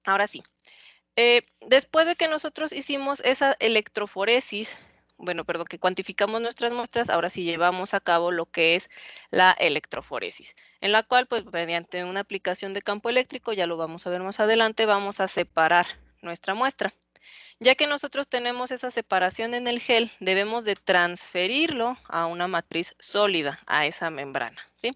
Ahora sí, después de que nosotros hicimos esa electroforesis, bueno, perdón, que cuantificamos nuestras muestras, ahora sí llevamos a cabo lo que es la electroforesis, en la cual, pues, mediante una aplicación de campo eléctrico, ya lo vamos a ver más adelante, vamos a separar nuestra muestra. Ya que nosotros tenemos esa separación en el gel, debemos de transferirlo a una matriz sólida, a esa membrana, ¿sí?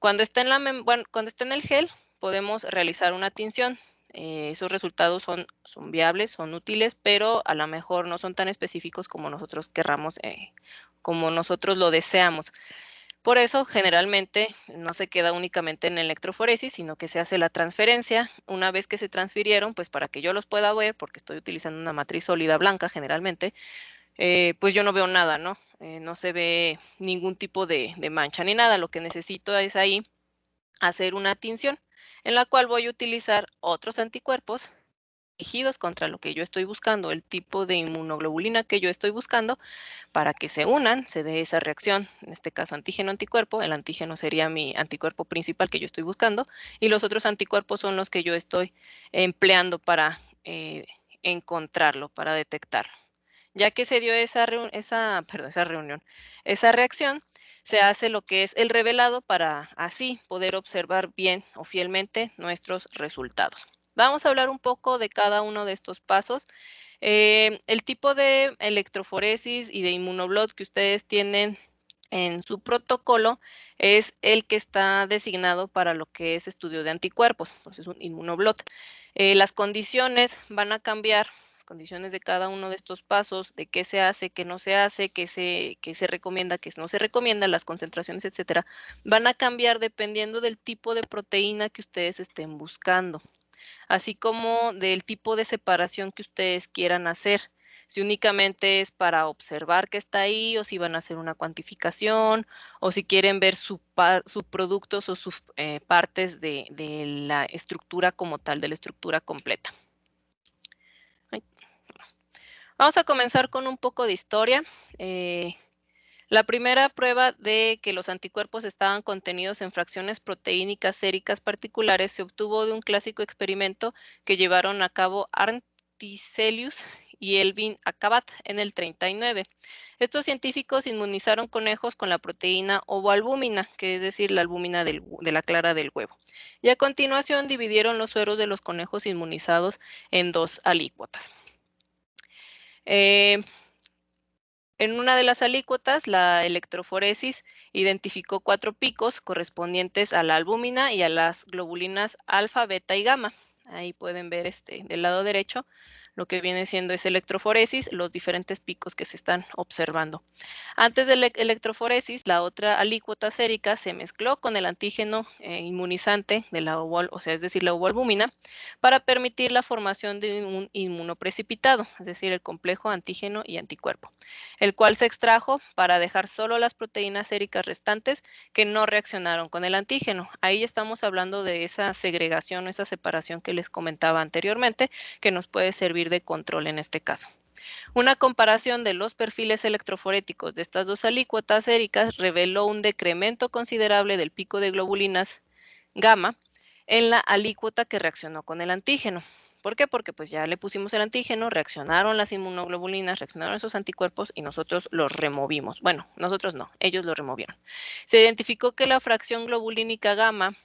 Cuando está en bueno, cuando está en el gel, podemos realizar una tinción. Esos resultados son viables, son útiles, pero a lo mejor no son tan específicos como nosotros querramos, como nosotros lo deseamos. Por eso, generalmente, no se queda únicamente en electroforesis, sino que se hace la transferencia. Una vez que se transfirieron, pues para que yo los pueda ver, porque estoy utilizando una matriz sólida blanca generalmente, pues yo no veo nada, ¿no? No se ve ningún tipo de mancha ni nada. Lo que necesito es ahí hacer una tinción, en la cual voy a utilizar otros anticuerpos dirigidos contra lo que yo estoy buscando, el tipo de inmunoglobulina que yo estoy buscando, para que se unan, se dé esa reacción, en este caso antígeno-anticuerpo. El antígeno sería mi anticuerpo principal que yo estoy buscando, y los otros anticuerpos son los que yo estoy empleando para encontrarlo, para detectarlo. Ya que se dio esa reunión, esa reacción, se hace lo que es el revelado para así poder observar bien o fielmente nuestros resultados. Vamos a hablar un poco de cada uno de estos pasos. El tipo de electroforesis y de inmunoblot que ustedes tienen en su protocolo es el que está designado para lo que es estudio de anticuerpos, pues es un inmunoblot. Las condiciones van a cambiar, las condiciones de cada uno de estos pasos, de qué se hace, qué no se hace, qué se recomienda, qué no se recomienda, las concentraciones, etcétera, van a cambiar dependiendo del tipo de proteína que ustedes estén buscando, así como del tipo de separación que ustedes quieran hacer. Si únicamente es para observar que está ahí, o si van a hacer una cuantificación, o si quieren ver subproductos o sus partes de la estructura como tal, de la estructura completa. Ay, vamos a comenzar con un poco de historia. La primera prueba de que los anticuerpos estaban contenidos en fracciones proteínicas séricas particulares se obtuvo de un clásico experimento que llevaron a cabo Arndt Tiselius y Elvin Akabat en el 39. Estos científicos inmunizaron conejos con la proteína ovoalbúmina, que es decir, la albúmina de la clara del huevo. Y a continuación dividieron los sueros de los conejos inmunizados en dos alícuotas. Eh, En una de las alícuotas, la electroforesis identificó 4 picos correspondientes a la albúmina y a las globulinas alfa, beta y gamma. Ahí pueden ver del lado derecho lo que viene siendo esa electroforesis, los diferentes picos que se están observando. Antes de la electroforesis, la otra alícuota sérica se mezcló con el antígeno inmunizante de la o sea, es decir, la ovoalbúmina, para permitir la formación de un inmunoprecipitado, es decir, el complejo antígeno y anticuerpo, el cual se extrajo para dejar solo las proteínas séricas restantes que no reaccionaron con el antígeno. Ahí estamos hablando de esa segregación, esa separación que les comentaba anteriormente, que nos puede servir de control en este caso. Una comparación de los perfiles electroforéticos de estas dos alícuotas séricas reveló un decremento considerable del pico de globulinas gamma en la alícuota que reaccionó con el antígeno. ¿Por qué? Porque pues ya le pusimos el antígeno, reaccionaron las inmunoglobulinas, reaccionaron esos anticuerpos y nosotros los removimos. Bueno, nosotros no, ellos lo removieron. Se identificó que la fracción globulínica gamma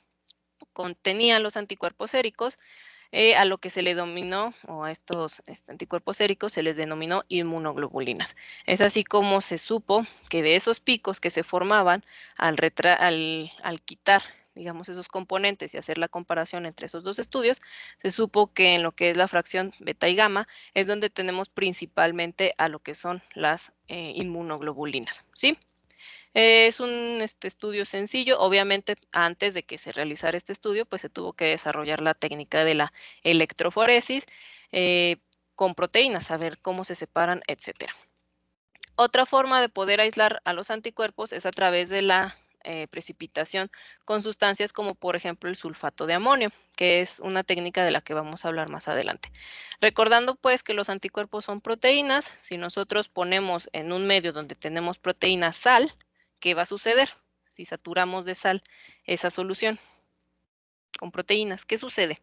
contenía los anticuerpos séricos, a lo que se le denominó, o a estos anticuerpos séricos se les denominó inmunoglobulinas. Es así como se supo que de esos picos que se formaban al quitar, digamos, esos componentes y hacer la comparación entre esos dos estudios, se supo que en lo que es la fracción beta y gamma es donde tenemos principalmente a lo que son las inmunoglobulinas, ¿sí? Es un estudio sencillo. Obviamente, antes de que se realizara este estudio, pues se tuvo que desarrollar la técnica de la electroforesis eh, con proteínas, saber cómo se separan, etcétera. Otra forma de poder aislar a los anticuerpos es a través de la precipitación con sustancias como por ejemplo el sulfato de amonio, que es una técnica de la que vamos a hablar más adelante. Recordando pues que los anticuerpos son proteínas, si nosotros ponemos en un medio donde tenemos proteína sal, ¿qué va a suceder? Si saturamos de sal esa solución con proteínas, ¿qué sucede?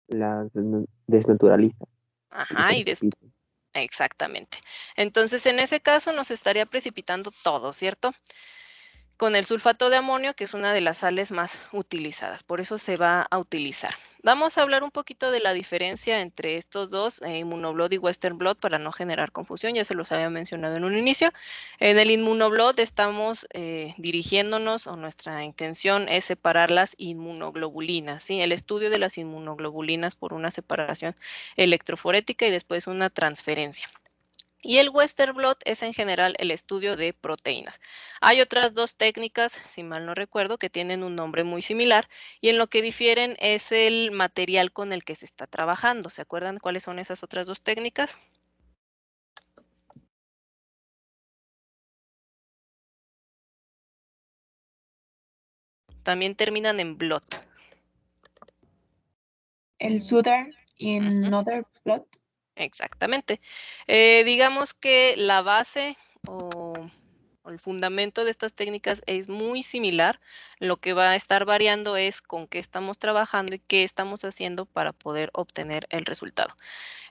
las desnaturaliza y Ajá, y precipita. exactamente. Entonces, en ese caso nos estaría precipitando todo, ¿cierto? Con el sulfato de amonio, que es una de las sales más utilizadas, por eso se va a utilizar. Vamos a hablar un poquito de la diferencia entre estos dos, Immunoblot y Western blot, para no generar confusión, ya se los había mencionado en un inicio. En el Immunoblot estamos dirigiéndonos, o nuestra intención es separar las inmunoglobulinas, ¿sí? El estudio de las inmunoglobulinas por una separación electroforética y después una transferencia. Y el Western blot es en general el estudio de proteínas. Hay otras dos técnicas, si mal no recuerdo, que tienen un nombre muy similar y en lo que difieren es el material con el que se está trabajando. ¿Se acuerdan cuáles son esas otras dos técnicas? También terminan en blot. El Southern y Ujú, Northern blot. exactamente. Digamos que la base o el fundamento de estas técnicas es muy similar. Lo que va a estar variando es con qué estamos trabajando y qué estamos haciendo para poder obtener el resultado.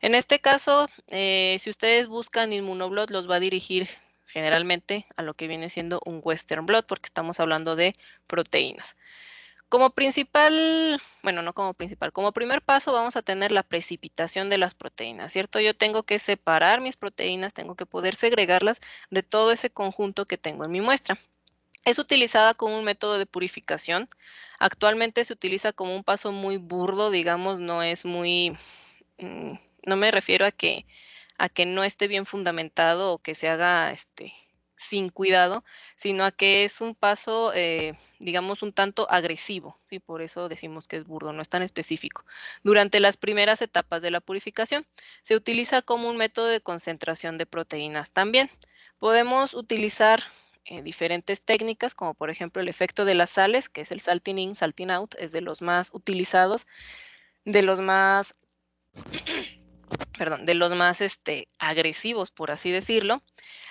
En este caso, si ustedes buscan Immunoblot, los va a dirigir generalmente a lo que viene siendo un Western blot, porque estamos hablando de proteínas. Como principal, bueno, no como principal, como primer paso vamos a tener la precipitación de las proteínas, ¿cierto? Yo tengo que separar mis proteínas, tengo que poder segregarlas de todo ese conjunto que tengo en mi muestra. Es utilizada como un método de purificación. Actualmente se utiliza como un paso muy burdo, digamos, no es muy, mm, no me refiero a que no esté bien fundamentado o que se haga sin cuidado, sino a que es un paso, digamos, un tanto agresivo, ¿sí? Por eso decimos que es burdo, no es tan específico. Durante las primeras etapas de la purificación, se utiliza como un método de concentración de proteínas también. Podemos utilizar diferentes técnicas, como por ejemplo el efecto de las sales, que es el salting in, salting out, es de los más utilizados, de los más perdón, de los más agresivos, por así decirlo.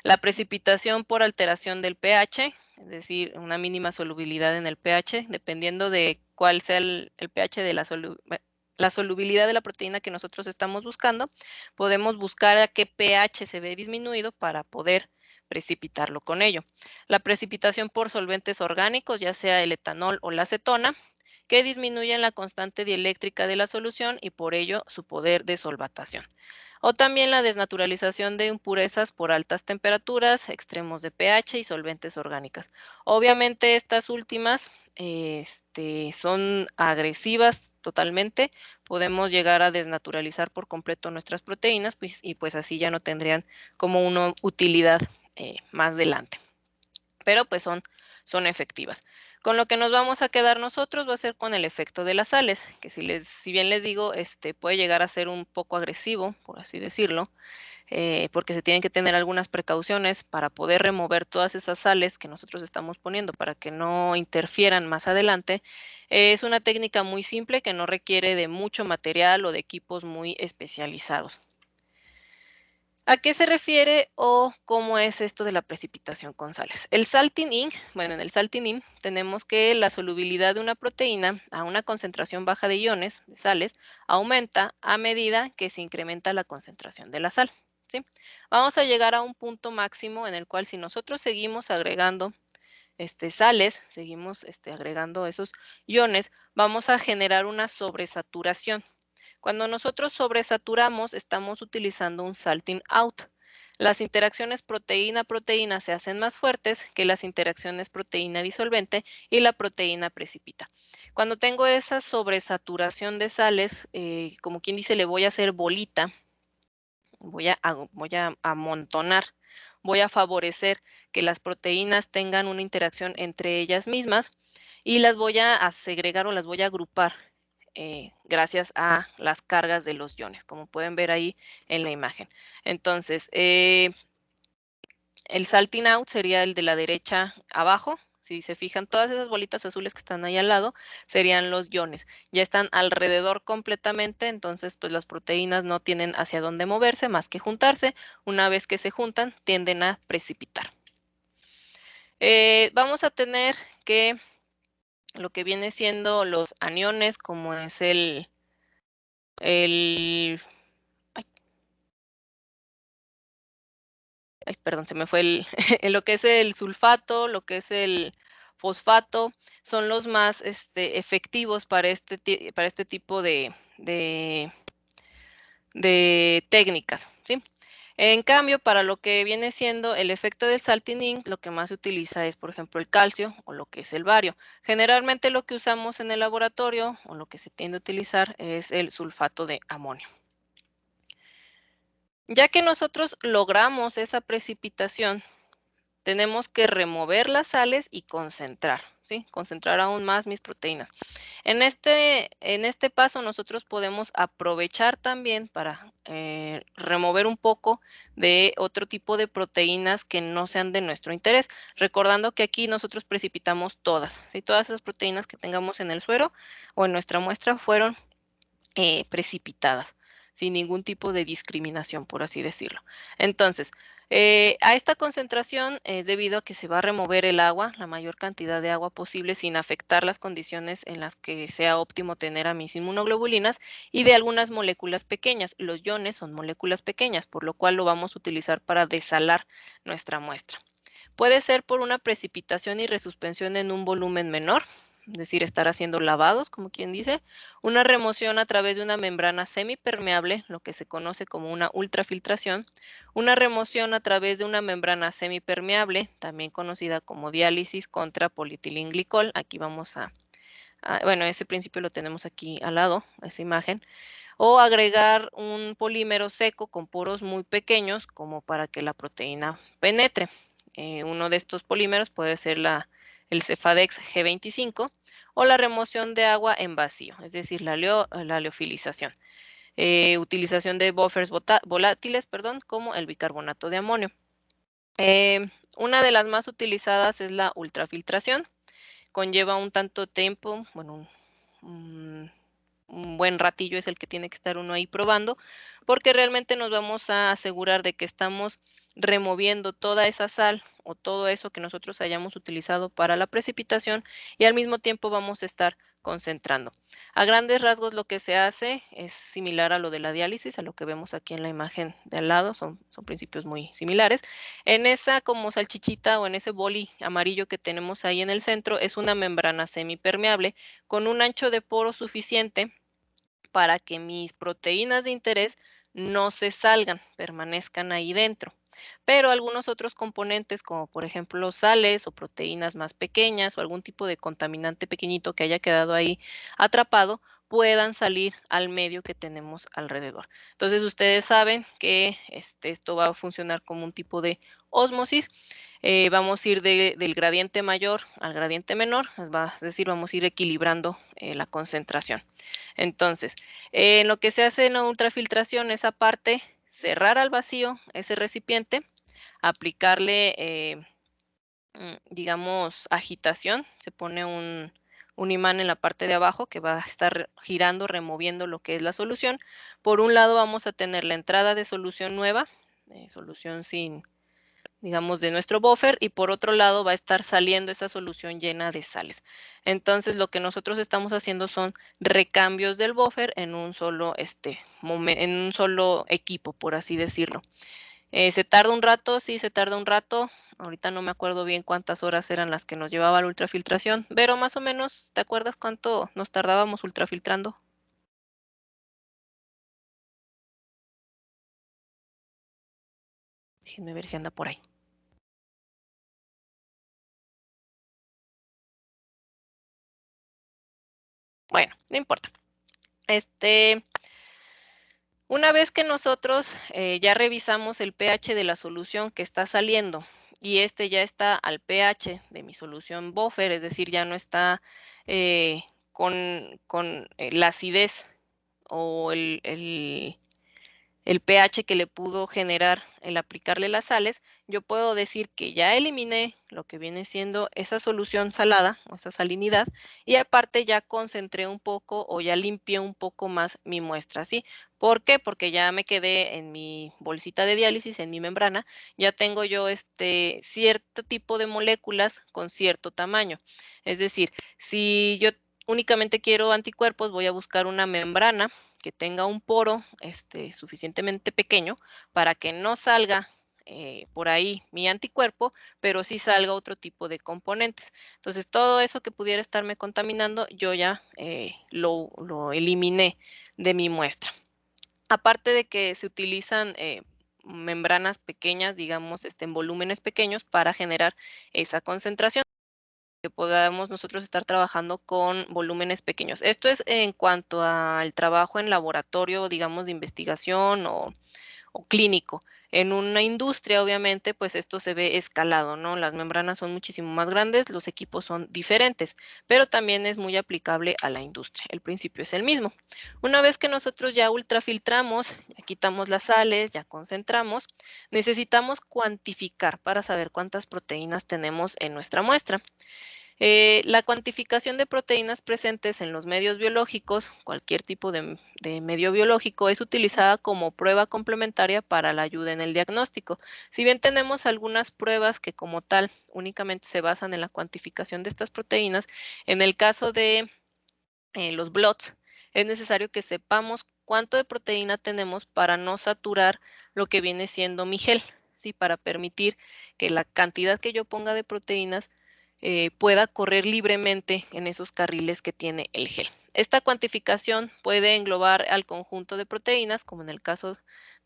La precipitación por alteración del pH, es decir, una mínima solubilidad en el pH, dependiendo de cuál sea el pH de la solubilidad de la proteína que nosotros estamos buscando, podemos buscar a qué pH se ve disminuido para poder precipitarlo con ello. La precipitación por solventes orgánicos, ya sea el etanol o la acetona, que disminuyen la constante dieléctrica de la solución y por ello su poder de solvatación. O también la desnaturalización de impurezas por altas temperaturas, extremos de pH y solventes orgánicas. Obviamente estas últimas son agresivas totalmente. Podemos llegar a desnaturalizar por completo nuestras proteínas pues, y pues así ya no tendrían como una utilidad más adelante. Pero pues son efectivas. Con lo que nos vamos a quedar nosotros va a ser con el efecto de las sales, que si bien les digo, puede llegar a ser un poco agresivo, por así decirlo, porque se tienen que tener algunas precauciones para poder remover todas esas sales que nosotros estamos poniendo para que no interfieran más adelante. Es una técnica muy simple que no requiere de mucho material o de equipos muy especializados. ¿A qué se refiere o cómo es esto de la precipitación con sales? El salting in, bueno, en el salting in tenemos que la solubilidad de una proteína a una concentración baja de iones, de sales, aumenta a medida que se incrementa la concentración de la sal, ¿sí? Vamos a llegar a un punto máximo en el cual si nosotros seguimos agregando sales, seguimos agregando esos iones, vamos a generar una sobresaturación. Cuando nosotros sobresaturamos, estamos utilizando un salting out. Las interacciones proteína-proteína se hacen más fuertes que las interacciones proteína-disolvente y la proteína precipita. Cuando tengo esa sobresaturación de sales, como quien dice, le voy a hacer bolita, voy a amontonar, voy a favorecer que las proteínas tengan una interacción entre ellas mismas y las voy a segregar o las voy a agrupar gracias a las cargas de los iones, como pueden ver ahí en la imagen. Entonces, el salting out sería el de la derecha abajo. Si se fijan, todas esas bolitas azules que están ahí al lado serían los iones. Ya están alrededor completamente, entonces pues las proteínas no tienen hacia dónde moverse más que juntarse. Una vez que se juntan, tienden a precipitar. Vamos a tener que lo que viene siendo los aniones, como es perdón, se me fue lo que es el sulfato, lo que es el fosfato, son los más efectivos para este tipo de técnicas, ¿sí? En cambio, para lo que viene siendo el efecto del salting ink, lo que más se utiliza es, por ejemplo, el calcio o lo que es el bario. Generalmente lo que usamos en el laboratorio o lo que se tiende a utilizar es el sulfato de amonio. Ya que nosotros logramos esa precipitación, tenemos que remover las sales y concentrar, ¿sí? Concentrar aún más mis proteínas. En este paso nosotros podemos aprovechar también para remover un poco de otro tipo de proteínas que no sean de nuestro interés, recordando que aquí nosotros precipitamos todas, ¿sí? Todas esas proteínas que tengamos en el suero o en nuestra muestra fueron precipitadas, sin ningún tipo de discriminación, por así decirlo. Entonces, a esta concentración es debido a que se va a remover el agua, la mayor cantidad de agua posible, sin afectar las condiciones en las que sea óptimo tener a mis inmunoglobulinas y de algunas moléculas pequeñas. Los iones son moléculas pequeñas, por lo cual lo vamos a utilizar para desalar nuestra muestra. Puede ser por una precipitación y resuspensión en un volumen menor, es decir, estar haciendo lavados, como quien dice, una remoción a través de una membrana semipermeable, lo que se conoce como una ultrafiltración, una remoción a través de una membrana semipermeable, también conocida como diálisis contra polietilenglicol. Aquí vamos bueno, ese principio lo tenemos aquí al lado, esa imagen, o agregar un polímero seco con poros muy pequeños como para que la proteína penetre. Uno de estos polímeros puede ser el Cefadex G25 o la remoción de agua en vacío, es decir, la liofilización. Utilización de buffers volátiles, como el bicarbonato de amonio. Una de las más utilizadas es la ultrafiltración. Conlleva un tanto tiempo, bueno, un buen ratillo es el que tiene que estar uno ahí probando, porque realmente nos vamos a asegurar de que estamos removiendo toda esa sal o todo eso que nosotros hayamos utilizado para la precipitación y al mismo tiempo vamos a estar concentrando. A grandes rasgos lo que se hace es similar a lo de la diálisis, a lo que vemos aquí en la imagen de al lado, son principios muy similares. En esa como salchichita o en ese boli amarillo que tenemos ahí en el centro es una membrana semipermeable con un ancho de poro suficiente para que mis proteínas de interés no se salgan, permanezcan ahí dentro. Pero algunos otros componentes, como por ejemplo sales o proteínas más pequeñas o algún tipo de contaminante pequeñito que haya quedado ahí atrapado, puedan salir al medio que tenemos alrededor. Entonces ustedes saben que esto va a funcionar como un tipo de ósmosis. Vamos a ir del gradiente mayor al gradiente menor, es decir, vamos a ir equilibrando la concentración. Entonces, en lo que se hace en la ultrafiltración, esa parte, cerrar al vacío ese recipiente, aplicarle, digamos, agitación, se pone un imán en la parte de abajo que va a estar girando, removiendo lo que es la solución. Por un lado vamos a tener la entrada de solución nueva, solución sin, digamos, de nuestro buffer, y por otro lado va a estar saliendo esa solución llena de sales. Entonces, lo que nosotros estamos haciendo son recambios del buffer en un solo, en un solo equipo, por así decirlo. ¿Se tarda un rato? Sí, se tarda un rato. Ahorita no me acuerdo bien cuántas horas eran las que nos llevaba la ultrafiltración, pero más o menos, ¿te acuerdas cuánto nos tardábamos ultrafiltrando? Déjenme ver si anda por ahí. Bueno, no importa. Una vez que nosotros ya revisamos el pH de la solución que está saliendo y ya está al pH de mi solución buffer, es decir, ya no está con la acidez o el pH que le pudo generar el aplicarle las sales, yo puedo decir que ya eliminé lo que viene siendo esa solución salada o esa salinidad y aparte ya concentré un poco o ya limpié un poco más mi muestra, ¿sí? ¿Por qué? Porque ya me quedé en mi bolsita de diálisis, en mi membrana, ya tengo yo cierto tipo de moléculas con cierto tamaño. Es decir, si yo únicamente quiero anticuerpos, voy a buscar una membrana que tenga un poro suficientemente pequeño para que no salga por ahí mi anticuerpo, pero sí salga otro tipo de componentes. Entonces, todo eso que pudiera estarme contaminando, yo ya lo eliminé de mi muestra. Aparte de que se utilizan membranas pequeñas, digamos, en volúmenes pequeños para generar esa concentración, que podamos nosotros estar trabajando con volúmenes pequeños. Esto es en cuanto al trabajo en laboratorio, digamos, de investigación o clínico. En una industria, obviamente, pues esto se ve escalado, ¿no? Las membranas son muchísimo más grandes, los equipos son diferentes, pero también es muy aplicable a la industria. El principio es el mismo. Una vez que nosotros ya ultrafiltramos, ya quitamos las sales, ya concentramos, necesitamos cuantificar para saber cuántas proteínas tenemos en nuestra muestra. La cuantificación de proteínas presentes en los medios biológicos, cualquier tipo de medio biológico, es utilizada como prueba complementaria para la ayuda en el diagnóstico. Si bien tenemos algunas pruebas que como tal únicamente se basan en la cuantificación de estas proteínas, en el caso de los blots, es necesario que sepamos cuánto de proteína tenemos para no saturar lo que viene siendo mi gel, ¿sí? Para permitir que la cantidad que yo ponga de proteínas pueda correr libremente en esos carriles que tiene el gel. Esta cuantificación puede englobar al conjunto de proteínas, como en el caso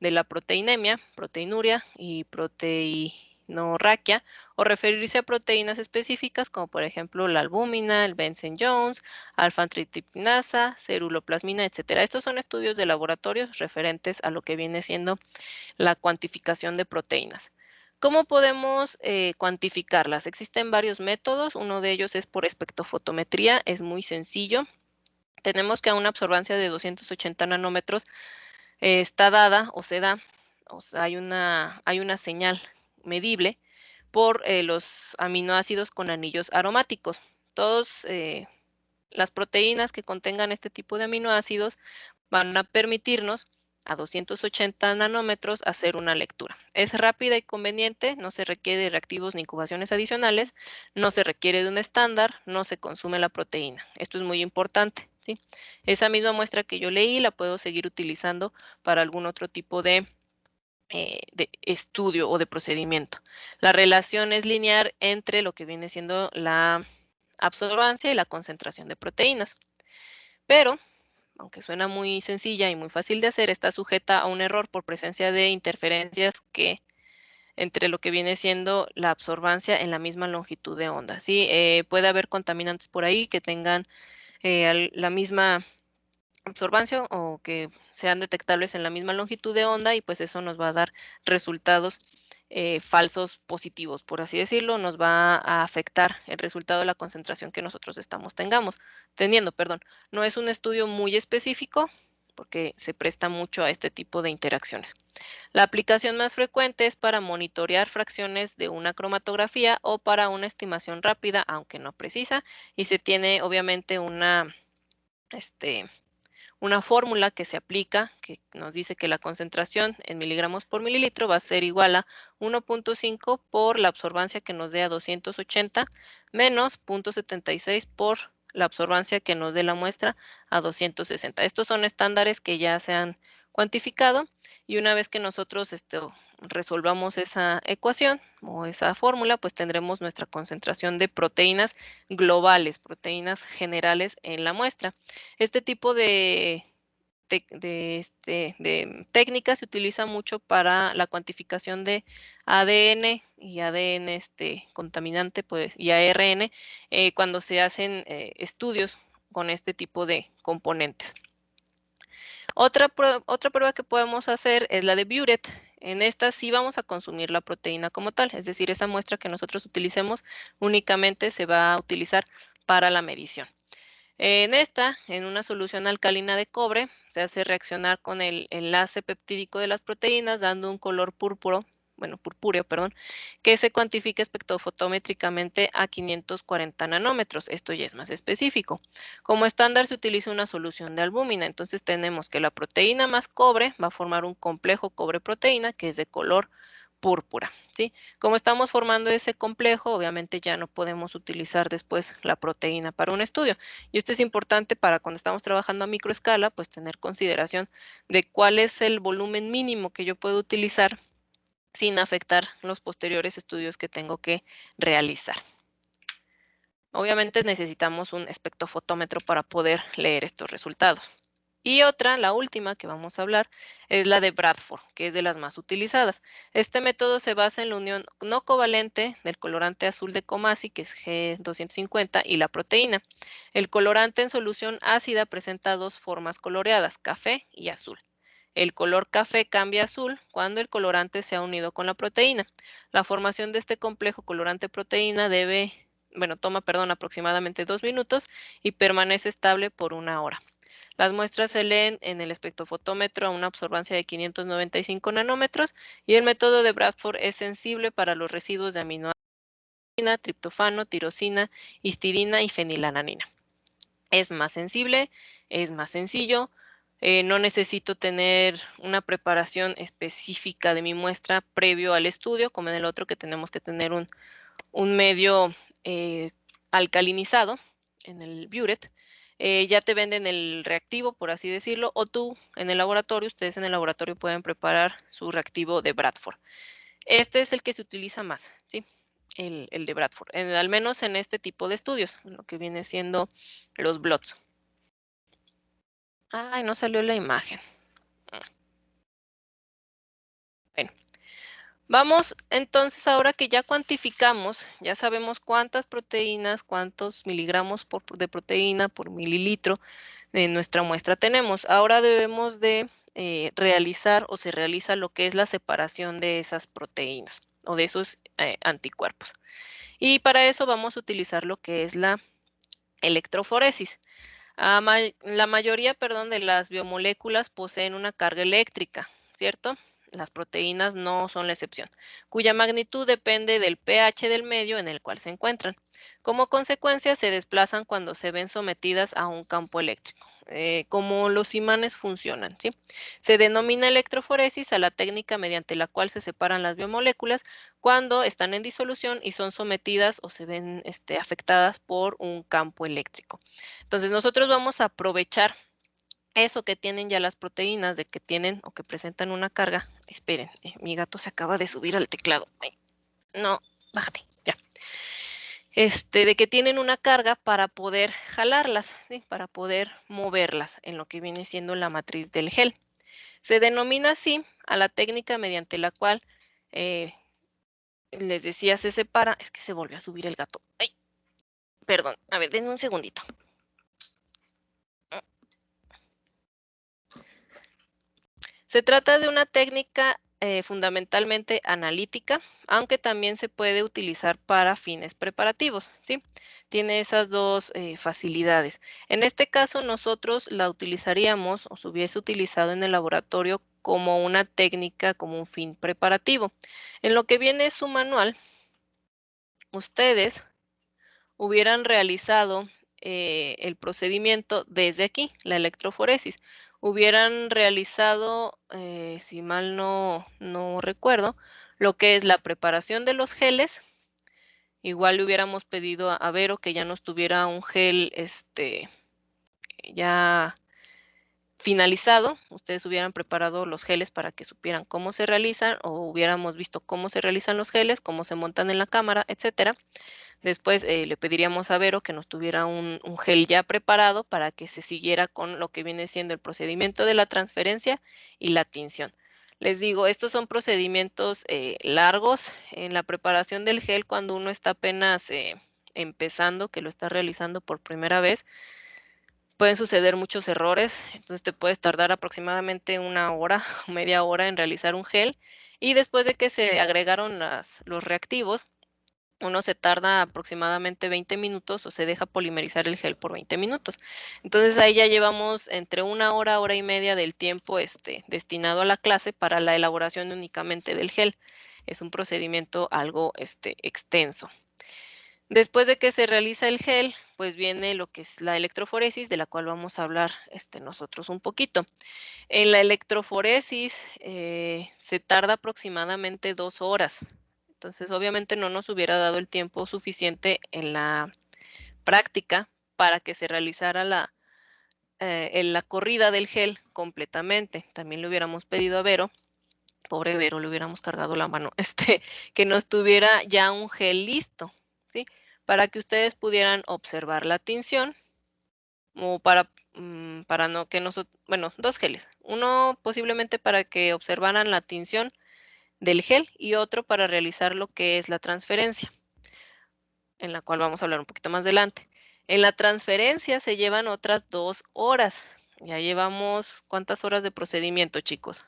de la proteinemia, proteinuria y proteinorraquia, o referirse a proteínas específicas, como por ejemplo la albúmina, el Benson-Jones, alfa-triptinasa, ceruloplasmina, etcétera. Estos son estudios de laboratorio referentes a lo que viene siendo la cuantificación de proteínas. ¿Cómo podemos cuantificarlas? Existen varios métodos, uno de ellos es por espectrofotometría, es muy sencillo. Tenemos que a una absorbancia de 280 nanómetros está dada o se da, o sea, hay una señal medible por los aminoácidos con anillos aromáticos. Todas las proteínas que contengan este tipo de aminoácidos van a permitirnos a 280 nanómetros hacer una lectura. Es rápida y conveniente, no se requiere de reactivos ni incubaciones adicionales, no se requiere de un estándar, no se consume la proteína. Esto es muy importante, ¿sí? Esa misma muestra que yo leí la puedo seguir utilizando para algún otro tipo de estudio o de procedimiento. La relación es lineal entre lo que viene siendo la absorbancia y la concentración de proteínas. Pero aunque suena muy sencilla y muy fácil de hacer, está sujeta a un error por presencia de interferencias que entre lo que viene siendo la absorbancia en la misma longitud de onda. ¿Sí? Puede haber contaminantes por ahí que tengan la misma absorbancia o que sean detectables en la misma longitud de onda y pues eso nos va a dar resultados falsos positivos, por así decirlo, nos va a afectar el resultado de la concentración que nosotros teniendo. No es un estudio muy específico porque se presta mucho a este tipo de interacciones. La aplicación más frecuente es para monitorear fracciones de una cromatografía o para una estimación rápida, aunque no precisa, y se tiene obviamente una fórmula que se aplica, que nos dice que la concentración en miligramos por mililitro va a ser igual a 1.5 por la absorbancia que nos dé a 280 menos 0.76 por la absorbancia que nos dé la muestra a 260. Estos son estándares que ya se han cuantificado y una vez que nosotros resolvamos esa ecuación o esa fórmula, pues tendremos nuestra concentración de proteínas globales, proteínas generales en la muestra. Este tipo de técnica se utiliza mucho para la cuantificación de ADN y ADN contaminante, pues, y ARN, cuando se hacen estudios con este tipo de componentes. Otra prueba que podemos hacer es la de Buret. En esta sí vamos a consumir la proteína como tal, es decir, esa muestra que nosotros utilicemos únicamente se va a utilizar para la medición. En esta, en una solución alcalina de cobre, se hace reaccionar con el enlace peptídico de las proteínas, dando un color purpúreo, que se cuantifica espectrofotométricamente a 540 nanómetros. Esto ya es más específico. Como estándar se utiliza una solución de albúmina, entonces tenemos que la proteína más cobre va a formar un complejo cobre-proteína que es de color púrpura, ¿sí? Como estamos formando ese complejo, obviamente ya no podemos utilizar después la proteína para un estudio. Y esto es importante para cuando estamos trabajando a microescala, pues tener consideración de cuál es el volumen mínimo que yo puedo utilizar sin afectar los posteriores estudios que tengo que realizar. Obviamente necesitamos un espectrofotómetro para poder leer estos resultados. Y otra, la última que vamos a hablar, es la de Bradford, que es de las más utilizadas. Este método se basa en la unión no covalente del colorante azul de Comasi, que es G250, y la proteína. El colorante en solución ácida presenta dos formas coloreadas, café y azul. El color café cambia a azul cuando el colorante se ha unido con la proteína. La formación de este complejo colorante-proteína toma aproximadamente 2 minutos y permanece estable por 1 hora. Las muestras se leen en el espectrofotómetro a una absorbancia de 595 nanómetros y el método de Bradford es sensible para los residuos de aminoácidos, triptofano, tirosina, histidina y fenilalanina. Es más sensible, es más sencillo, no necesito tener una preparación específica de mi muestra previo al estudio, como en el otro que tenemos que tener un medio alcalinizado en el Buret. Ya te venden el reactivo, por así decirlo, o tú en el laboratorio, ustedes en el laboratorio pueden preparar su reactivo de Bradford. Este es el que se utiliza más, ¿sí? El de Bradford, al menos en este tipo de estudios, lo que viene siendo los blots. Ay, no salió la imagen. Bueno, vamos entonces ahora que ya cuantificamos, ya sabemos cuántas proteínas, cuántos miligramos de proteína por mililitro de nuestra muestra tenemos. Ahora debemos de realizar o se realiza lo que es la separación de esas proteínas o de esos anticuerpos. Y para eso vamos a utilizar lo que es la electroforesis. La mayoría, de las biomoléculas poseen una carga eléctrica, ¿cierto? Las proteínas no son la excepción, cuya magnitud depende del pH del medio en el cual se encuentran. Como consecuencia, se desplazan cuando se ven sometidas a un campo eléctrico. Como los imanes funcionan, ¿sí? Se denomina electroforesis a la técnica mediante la cual se separan las biomoléculas cuando están en disolución y son sometidas o se ven afectadas por un campo eléctrico. Entonces, nosotros vamos a aprovechar eso que tienen ya las proteínas, de que tienen o que presentan una carga. Esperen, mi gato se acaba de subir al teclado. Ay, no, bájate, ya. De que tienen una carga para poder jalarlas, ¿sí? Para poder moverlas en lo que viene siendo la matriz del gel. Se denomina así a la técnica mediante la cual, les decía, se separa. Es que se volvió a subir el gato. Ay, perdón, a ver, denme un segundito. Se trata de una técnica fundamentalmente analítica, aunque también se puede utilizar para fines preparativos, ¿sí? Tiene esas dos facilidades. En este caso, nosotros la utilizaríamos o se hubiese utilizado en el laboratorio como una técnica, como un fin preparativo. En lo que viene su manual, ustedes hubieran realizado el procedimiento desde aquí, la electroforesis. Hubieran realizado, si mal no recuerdo, lo que es la preparación de los geles. Igual le hubiéramos pedido a Vero que ya nos tuviera un gel ya finalizado. Ustedes hubieran preparado los geles para que supieran cómo se realizan o hubiéramos visto cómo se realizan los geles, cómo se montan en la cámara, etcétera. Después le pediríamos a Vero que nos tuviera un gel ya preparado para que se siguiera con lo que viene siendo el procedimiento de la transferencia y la tinción. Les digo, estos son procedimientos largos en la preparación del gel cuando uno está apenas empezando, que lo está realizando por primera vez. Pueden suceder muchos errores, entonces te puedes tardar aproximadamente 1 hora o media hora en realizar un gel y después de que se agregaron los reactivos, uno se tarda aproximadamente 20 minutos o se deja polimerizar el gel por 20 minutos. Entonces ahí ya llevamos entre 1 hora, hora y media del tiempo destinado a la clase para la elaboración únicamente del gel. Es un procedimiento algo extenso. Después de que se realiza el gel, pues viene lo que es la electroforesis, de la cual vamos a hablar nosotros un poquito. En la electroforesis se tarda aproximadamente 2 horas. Entonces, obviamente no nos hubiera dado el tiempo suficiente en la práctica para que se realizara en la corrida del gel completamente. También le hubiéramos pedido a Vero, pobre Vero, le hubiéramos cargado la mano, que nos tuviera ya un gel listo, ¿sí? Para que ustedes pudieran observar la tinción o para no que nosotros, bueno, 2 geles. Uno posiblemente para que observaran la tinción del gel y otro para realizar lo que es la transferencia, en la cual vamos a hablar un poquito más adelante. En la transferencia se llevan otras 2 horas. Ya llevamos, ¿cuántas horas de procedimiento, chicos?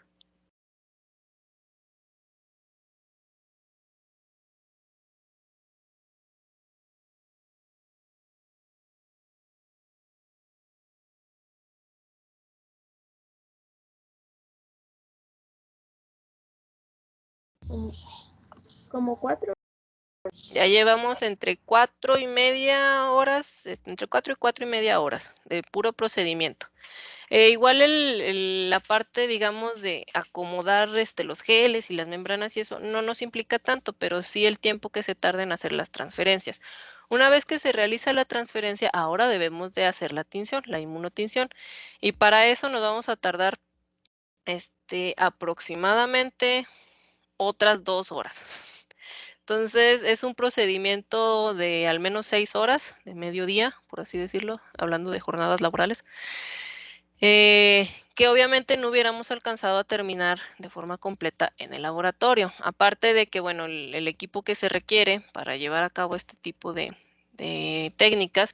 Como 4. Ya llevamos entre 4:30 horas, entre 4 y 4:30 horas de puro procedimiento. Igual la parte, digamos, de acomodar los geles y las membranas y eso no nos implica tanto, pero sí el tiempo que se tarda en hacer las transferencias. Una vez que se realiza la transferencia, ahora debemos de hacer la tinción, la inmunotinción, y para eso nos vamos a tardar aproximadamente otras 2 horas. Entonces, es un procedimiento de al menos 6 horas, de mediodía, por así decirlo, hablando de jornadas laborales, que obviamente no hubiéramos alcanzado a terminar de forma completa en el laboratorio. Aparte de que, bueno, el equipo que se requiere para llevar a cabo este tipo de técnicas,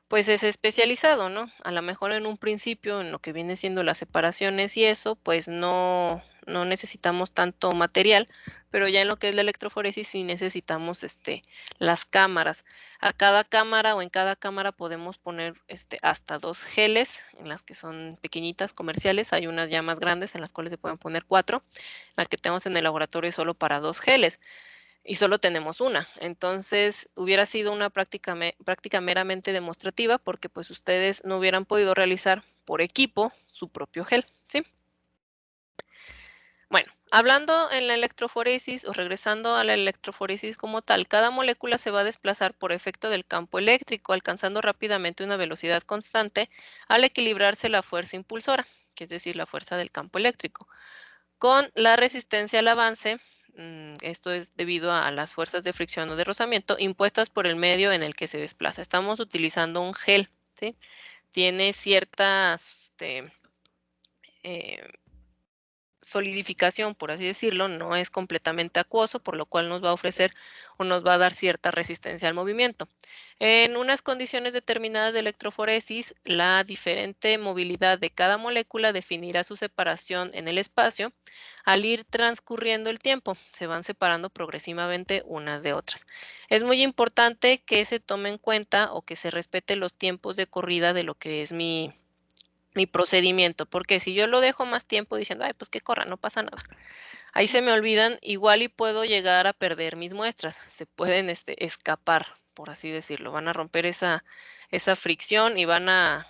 pues es especializado, ¿no? A lo mejor en un principio, en lo que viene siendo las separaciones y eso, pues no necesitamos tanto material, pero ya en lo que es la electroforesis sí necesitamos las cámaras. A cada cámara o en cada cámara podemos poner hasta 2 geles, en las que son pequeñitas comerciales. Hay unas ya más grandes en las cuales se pueden poner 4. La que tenemos en el laboratorio es solo para 2 geles y solo tenemos una. Entonces, hubiera sido una práctica meramente demostrativa porque pues ustedes no hubieran podido realizar por equipo su propio gel, ¿sí? Bueno, hablando en la electroforesis o regresando a la electroforesis como tal, cada molécula se va a desplazar por efecto del campo eléctrico, alcanzando rápidamente una velocidad constante al equilibrarse la fuerza impulsora, que es decir, la fuerza del campo eléctrico, con la resistencia al avance. Esto es debido a las fuerzas de fricción o de rozamiento impuestas por el medio en el que se desplaza. Estamos utilizando un gel, ¿sí? Tiene cierta solidificación, por así decirlo, no es completamente acuoso, por lo cual nos va a ofrecer o nos va a dar cierta resistencia al movimiento. En unas condiciones determinadas de electroforesis, la diferente movilidad de cada molécula definirá su separación en el espacio. Al ir transcurriendo el tiempo, se van separando progresivamente unas de otras. Es muy importante que se tome en cuenta o que se respete los tiempos de corrida de lo que es mi procedimiento, porque si yo lo dejo más tiempo diciendo, ay, pues que corra, no pasa nada. Ahí se me olvidan, igual y puedo llegar a perder mis muestras, se pueden escapar, por así decirlo, van a romper esa fricción y van a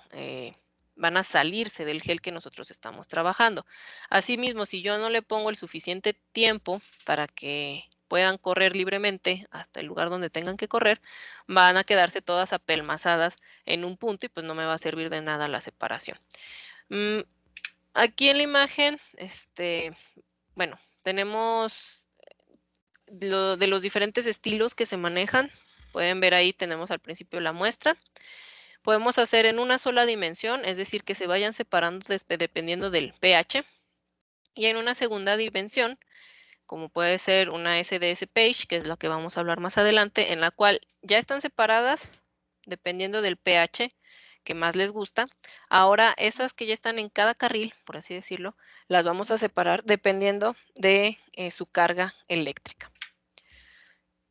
salirse del gel que nosotros estamos trabajando. Asimismo, si yo no le pongo el suficiente tiempo para que puedan correr libremente hasta el lugar donde tengan que correr, van a quedarse todas apelmazadas en un punto y pues no me va a servir de nada la separación. Aquí en la imagen, bueno, tenemos de los diferentes estilos que se manejan. Pueden ver ahí, tenemos al principio la muestra. Podemos hacer en una sola dimensión, es decir, que se vayan separando dependiendo del pH. Y en una segunda dimensión, como puede ser una SDS page, que es la que vamos a hablar más adelante, en la cual ya están separadas dependiendo del pH que más les gusta. Ahora, esas que ya están en cada carril, por así decirlo, las vamos a separar dependiendo de su carga eléctrica.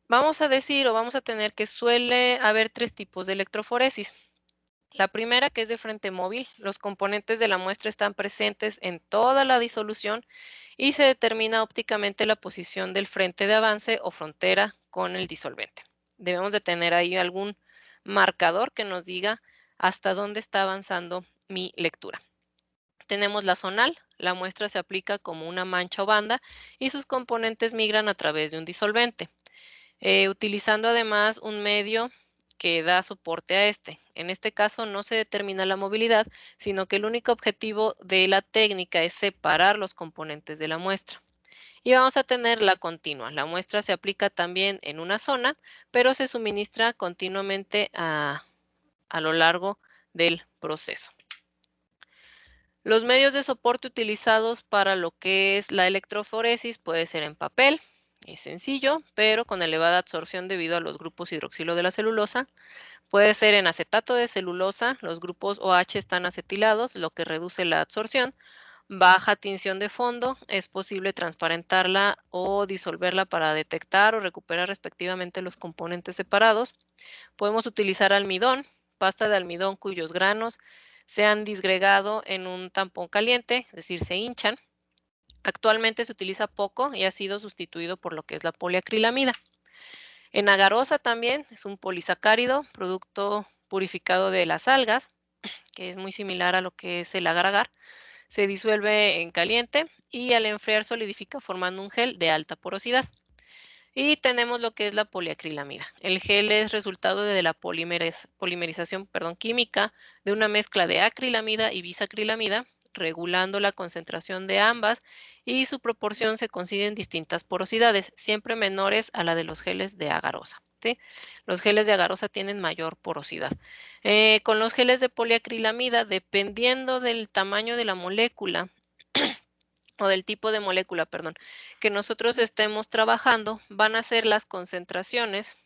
Vamos a decir o vamos a tener que suele haber 3 tipos de electroforesis. La primera, que es de frente móvil, los componentes de la muestra están presentes en toda la disolución y se determina ópticamente la posición del frente de avance o frontera con el disolvente. Debemos de tener ahí algún marcador que nos diga hasta dónde está avanzando mi lectura. Tenemos la zonal, la muestra se aplica como una mancha o banda y sus componentes migran a través de un disolvente, utilizando además un medio que da soporte a este. En este caso no se determina la movilidad, sino que el único objetivo de la técnica es separar los componentes de la muestra. Y vamos a tener la continua. La muestra se aplica también en una zona, pero se suministra continuamente a lo largo del proceso. Los medios de soporte utilizados para lo que es la electroforesis puede ser en papel, es sencillo, pero con elevada absorción debido a los grupos hidroxilo de la celulosa. Puede ser en acetato de celulosa, los grupos OH están acetilados, lo que reduce la absorción. Baja tinción de fondo, es posible transparentarla o disolverla para detectar o recuperar respectivamente los componentes separados. Podemos utilizar almidón, pasta de almidón cuyos granos se han disgregado en un tampón caliente, es decir, se hinchan. Actualmente se utiliza poco y ha sido sustituido por lo que es la poliacrilamida. En agarosa también es un polisacárido, producto purificado de las algas, que es muy similar a lo que es el agar-agar. Se disuelve en caliente y al enfriar solidifica formando un gel de alta porosidad. Y tenemos lo que es la poliacrilamida. El gel es resultado de la polimerización química de una mezcla de acrilamida y bisacrilamida, regulando la concentración de ambas y su proporción se consigue en distintas porosidades, siempre menores a la de los geles de agarosa. ¿Sí? Los geles de agarosa tienen mayor porosidad. Con los geles de poliacrilamida, dependiendo del tamaño de la molécula, o del tipo de molécula, perdón, que nosotros estemos trabajando, van a ser las concentraciones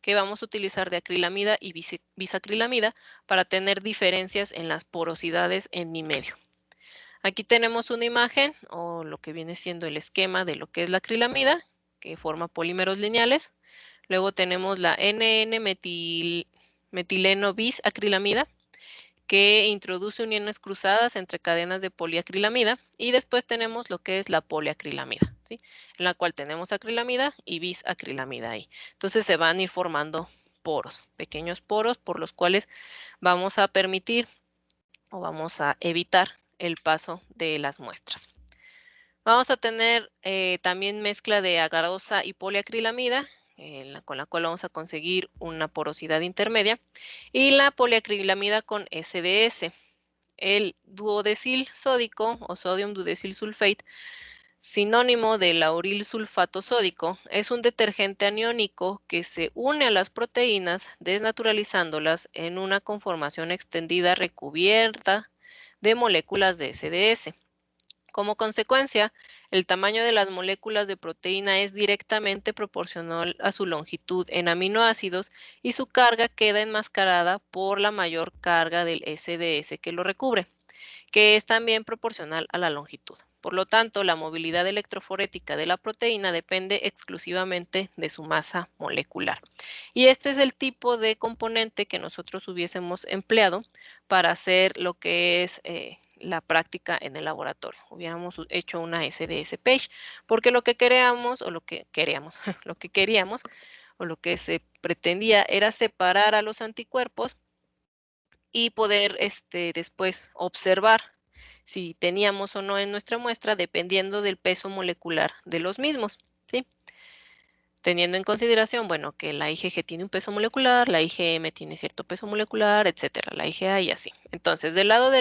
que vamos a utilizar de acrilamida y bisacrilamida para tener diferencias en las porosidades en mi medio. Aquí tenemos una imagen o lo que viene siendo el esquema de lo que es la acrilamida, que forma polímeros lineales. Luego tenemos la NN-metileno bisacrilamida, que introduce uniones cruzadas entre cadenas de poliacrilamida, y después tenemos lo que es la poliacrilamida, ¿sí? En la cual tenemos acrilamida y bisacrilamida ahí. Entonces se van a ir formando poros, pequeños poros por los cuales vamos a permitir o vamos a evitar el paso de las muestras. Vamos a tener también mezcla de agarosa y poliacrilamida, con la cual vamos a conseguir una porosidad intermedia, y la poliacrilamida con SDS. El duodesil sódico o sodium duodesil sulfate, sinónimo de lauril sulfato sódico, es un detergente aniónico que se une a las proteínas desnaturalizándolas en una conformación extendida recubierta de moléculas de SDS. Como consecuencia, el tamaño de las moléculas de proteína es directamente proporcional a su longitud en aminoácidos y su carga queda enmascarada por la mayor carga del SDS que lo recubre, que es también proporcional a la longitud. Por lo tanto, la movilidad electroforética de la proteína depende exclusivamente de su masa molecular. Y este es el tipo de componente que nosotros hubiésemos empleado para hacer lo que es la práctica en el laboratorio. Hubiéramos hecho una SDS page, porque lo que queríamos, o lo que se pretendía era separar a los anticuerpos y poder después observar si teníamos o no en nuestra muestra, dependiendo del peso molecular de los mismos, ¿sí? Teniendo en consideración, bueno, que la IgG tiene un peso molecular, la IgM tiene cierto peso molecular, etcétera, la IgA y así. Entonces, del lado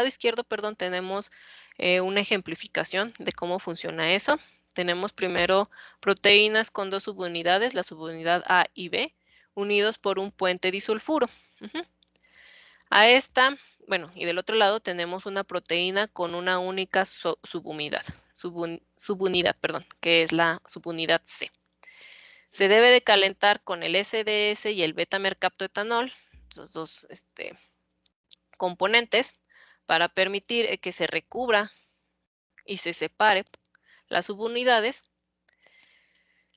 izquierdo, perdón, tenemos una ejemplificación de cómo funciona eso. Tenemos primero proteínas con dos subunidades, la subunidad A y B, unidos por un puente disulfuro. A esta, bueno, y del otro lado tenemos una proteína con una única subunidad, que es la subunidad C. Se debe de calentar con el SDS y el beta-mercaptoetanol, esos dos componentes, para permitir que se recubra y se separe las subunidades.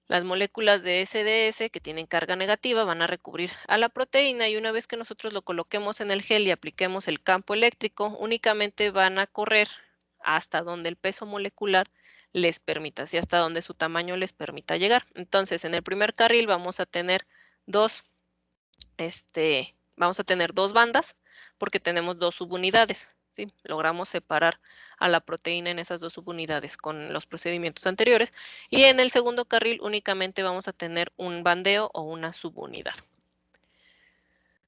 Las moléculas de SDS que tienen carga negativa van a recubrir a la proteína y una vez que nosotros lo coloquemos en el gel y apliquemos el campo eléctrico, únicamente van a correr hasta donde el peso molecular les permita, así hasta donde su tamaño les permita llegar. Entonces, en el primer carril vamos a tener dos vamos a tener 2 bandas porque tenemos 2 subunidades, ¿sí? Logramos separar a la proteína en esas 2 subunidades con los procedimientos anteriores, y en el segundo carril únicamente vamos a tener un bandeo o una subunidad.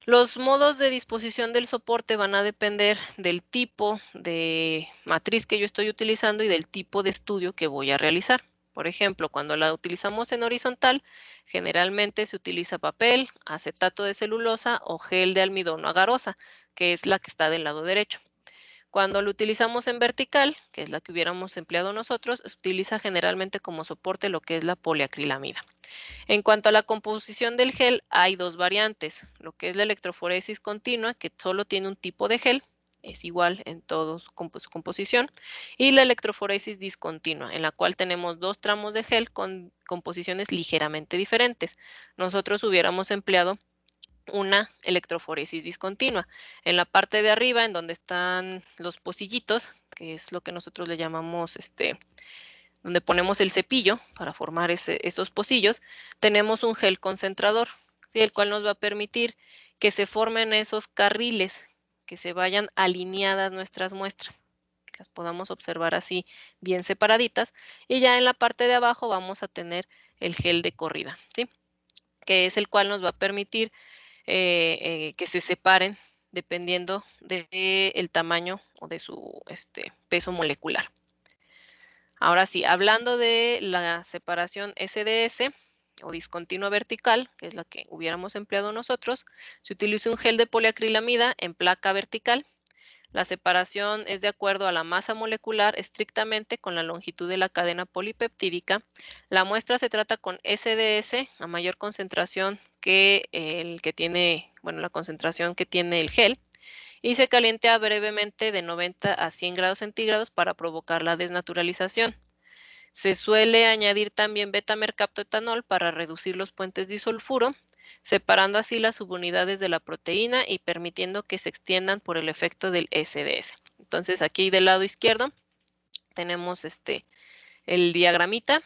Los modos de disposición del soporte van a depender del tipo de matriz que yo estoy utilizando y del tipo de estudio que voy a realizar. Por ejemplo, cuando la utilizamos en horizontal, generalmente se utiliza papel, acetato de celulosa o gel de almidón o agarosa, que es la que está del lado derecho. Cuando lo utilizamos en vertical, que es la que hubiéramos empleado nosotros, se utiliza generalmente como soporte lo que es la poliacrilamida. En cuanto a la composición del gel, hay 2 variantes, lo que es la electroforesis continua, que solo tiene un tipo de gel, es igual en toda su composición, y la electroforesis discontinua, en la cual tenemos 2 tramos de gel con composiciones ligeramente diferentes. Nosotros hubiéramos empleado una electroforesis discontinua. En la parte de arriba, en donde están los pocillitos, que es lo que nosotros le llamamos donde ponemos el cepillo para formar estos pocillos, tenemos un gel concentrador, ¿sí? El cual nos va a permitir que se formen esos carriles, que se vayan alineadas nuestras muestras, que las podamos observar así bien separaditas, y ya en la parte de abajo vamos a tener el gel de corrida, ¿sí? Que es el cual nos va a permitir que se separen dependiendo del tamaño o de su peso molecular. Ahora sí, hablando de la separación SDS o discontinua vertical, que es la que hubiéramos empleado nosotros, se utiliza un gel de poliacrilamida en placa vertical. La separación es de acuerdo a la masa molecular estrictamente con la longitud de la cadena polipeptídica. La muestra se trata con SDS a mayor concentración que el que tiene, bueno, la concentración que tiene el gel, y se calienta brevemente de 90 a 100 grados centígrados para provocar la desnaturalización. Se suele añadir también beta-mercaptoetanol para reducir los puentes disulfuro, separando así las subunidades de la proteína y permitiendo que se extiendan por el efecto del SDS. Entonces, aquí del lado izquierdo tenemos el diagramita.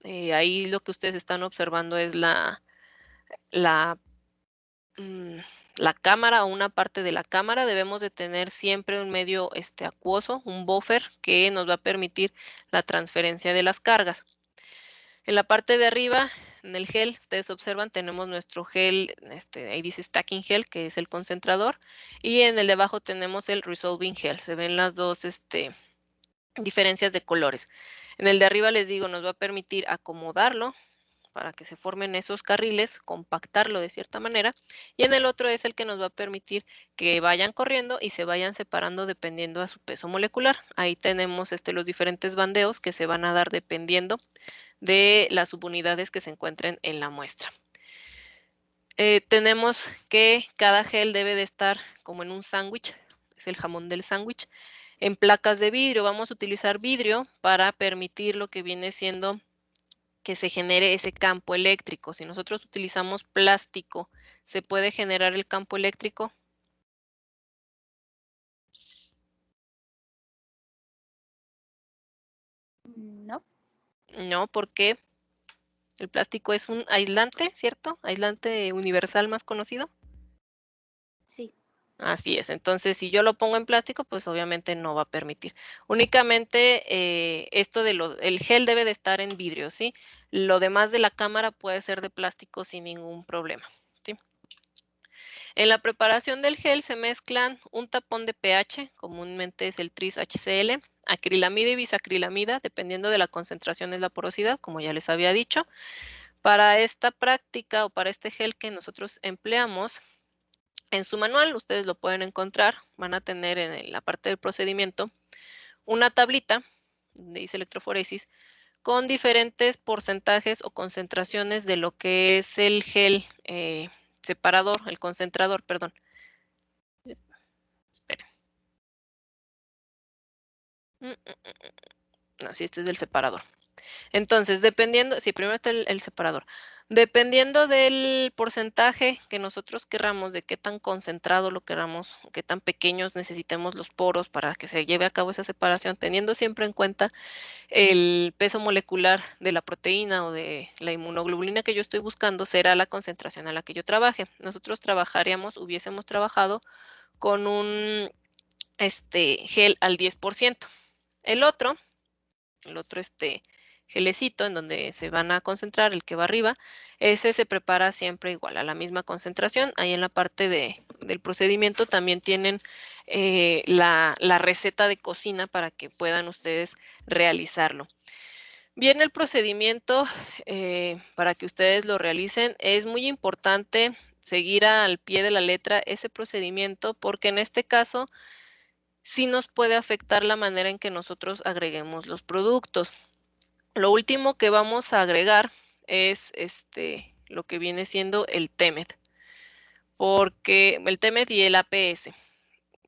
Ahí lo que ustedes están observando es la cámara o una parte de la cámara. Debemos de tener siempre un medio acuoso, un buffer que nos va a permitir la transferencia de las cargas. En la parte de arriba, en el gel, ustedes observan, tenemos nuestro gel, ahí dice stacking gel, que es el concentrador, y en el de abajo tenemos el resolving gel. Se ven las dos diferencias de colores. En el de arriba, les digo, nos va a permitir acomodarlo para que se formen esos carriles, compactarlo de cierta manera, y en el otro es el que nos va a permitir que vayan corriendo y se vayan separando dependiendo a su peso molecular. Ahí tenemos los diferentes bandeos que se van a dar dependiendo de las subunidades que se encuentren en la muestra. Tenemos que cada gel debe de estar como en un sándwich, es el jamón del sándwich, en placas de vidrio. Vamos a utilizar vidrio para permitir lo que viene siendo que se genere ese campo eléctrico. Si nosotros utilizamos plástico, ¿se puede generar el campo eléctrico? No. No, ¿por qué? El plástico es un aislante, ¿cierto? Aislante universal más conocido. Sí. Así es. Entonces, si yo lo pongo en plástico, pues obviamente no va a permitir. Únicamente esto el gel debe de estar en vidrio, ¿sí? Lo demás de la cámara puede ser de plástico sin ningún problema, ¿sí? En la preparación del gel se mezclan un tapón de pH, comúnmente es el tris HCl, acrilamida y bisacrilamida, dependiendo de la concentración es la porosidad, como ya les había dicho. Para esta práctica o para este gel que nosotros empleamos, en su manual, ustedes lo pueden encontrar, van a tener en la parte del procedimiento una tablita donde dice electroforesis con diferentes porcentajes o concentraciones de lo que es el gel separador, el concentrador, perdón. Esperen. No, sí, este es del separador. Entonces, dependiendo, sí, primero está el separador. Dependiendo del porcentaje que nosotros querramos, de qué tan concentrado lo queramos, qué tan pequeños necesitemos los poros para que se lleve a cabo esa separación, teniendo siempre en cuenta el peso molecular de la proteína o de la inmunoglobulina que yo estoy buscando, será la concentración a la que yo trabaje. Nosotros hubiésemos trabajado con un gel al 10%. El otro gelecito en donde se van a concentrar, el que va arriba, ese se prepara siempre igual, a la misma concentración. Ahí en la parte del procedimiento también tienen la receta de cocina para que puedan ustedes realizarlo. Bien, el procedimiento, para que ustedes lo realicen, es muy importante seguir al pie de la letra ese procedimiento, porque en este caso sí nos puede afectar la manera en que nosotros agreguemos los productos. Lo último que vamos a agregar es lo que viene siendo el TEMED, porque el TEMED y el APS.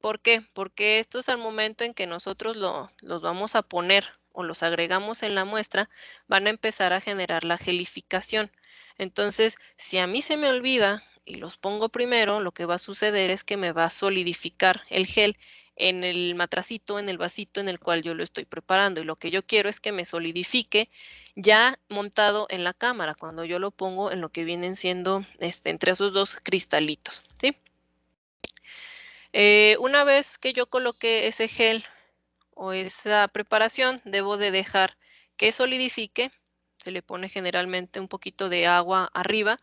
¿Por qué? Porque estos al momento en que nosotros los vamos a poner o los agregamos en la muestra, van a empezar a generar la gelificación. Entonces, si a mí se me olvida y los pongo primero, lo que va a suceder es que me va a solidificar el gel en el matracito, en el vasito en el cual yo lo estoy preparando. Y lo que yo quiero es que me solidifique ya montado en la cámara, cuando yo lo pongo en lo que vienen siendo entre esos dos cristalitos, ¿sí? Una vez que yo coloque ese gel o esa preparación, debo de dejar que solidifique. Se le pone generalmente un poquito de agua arriba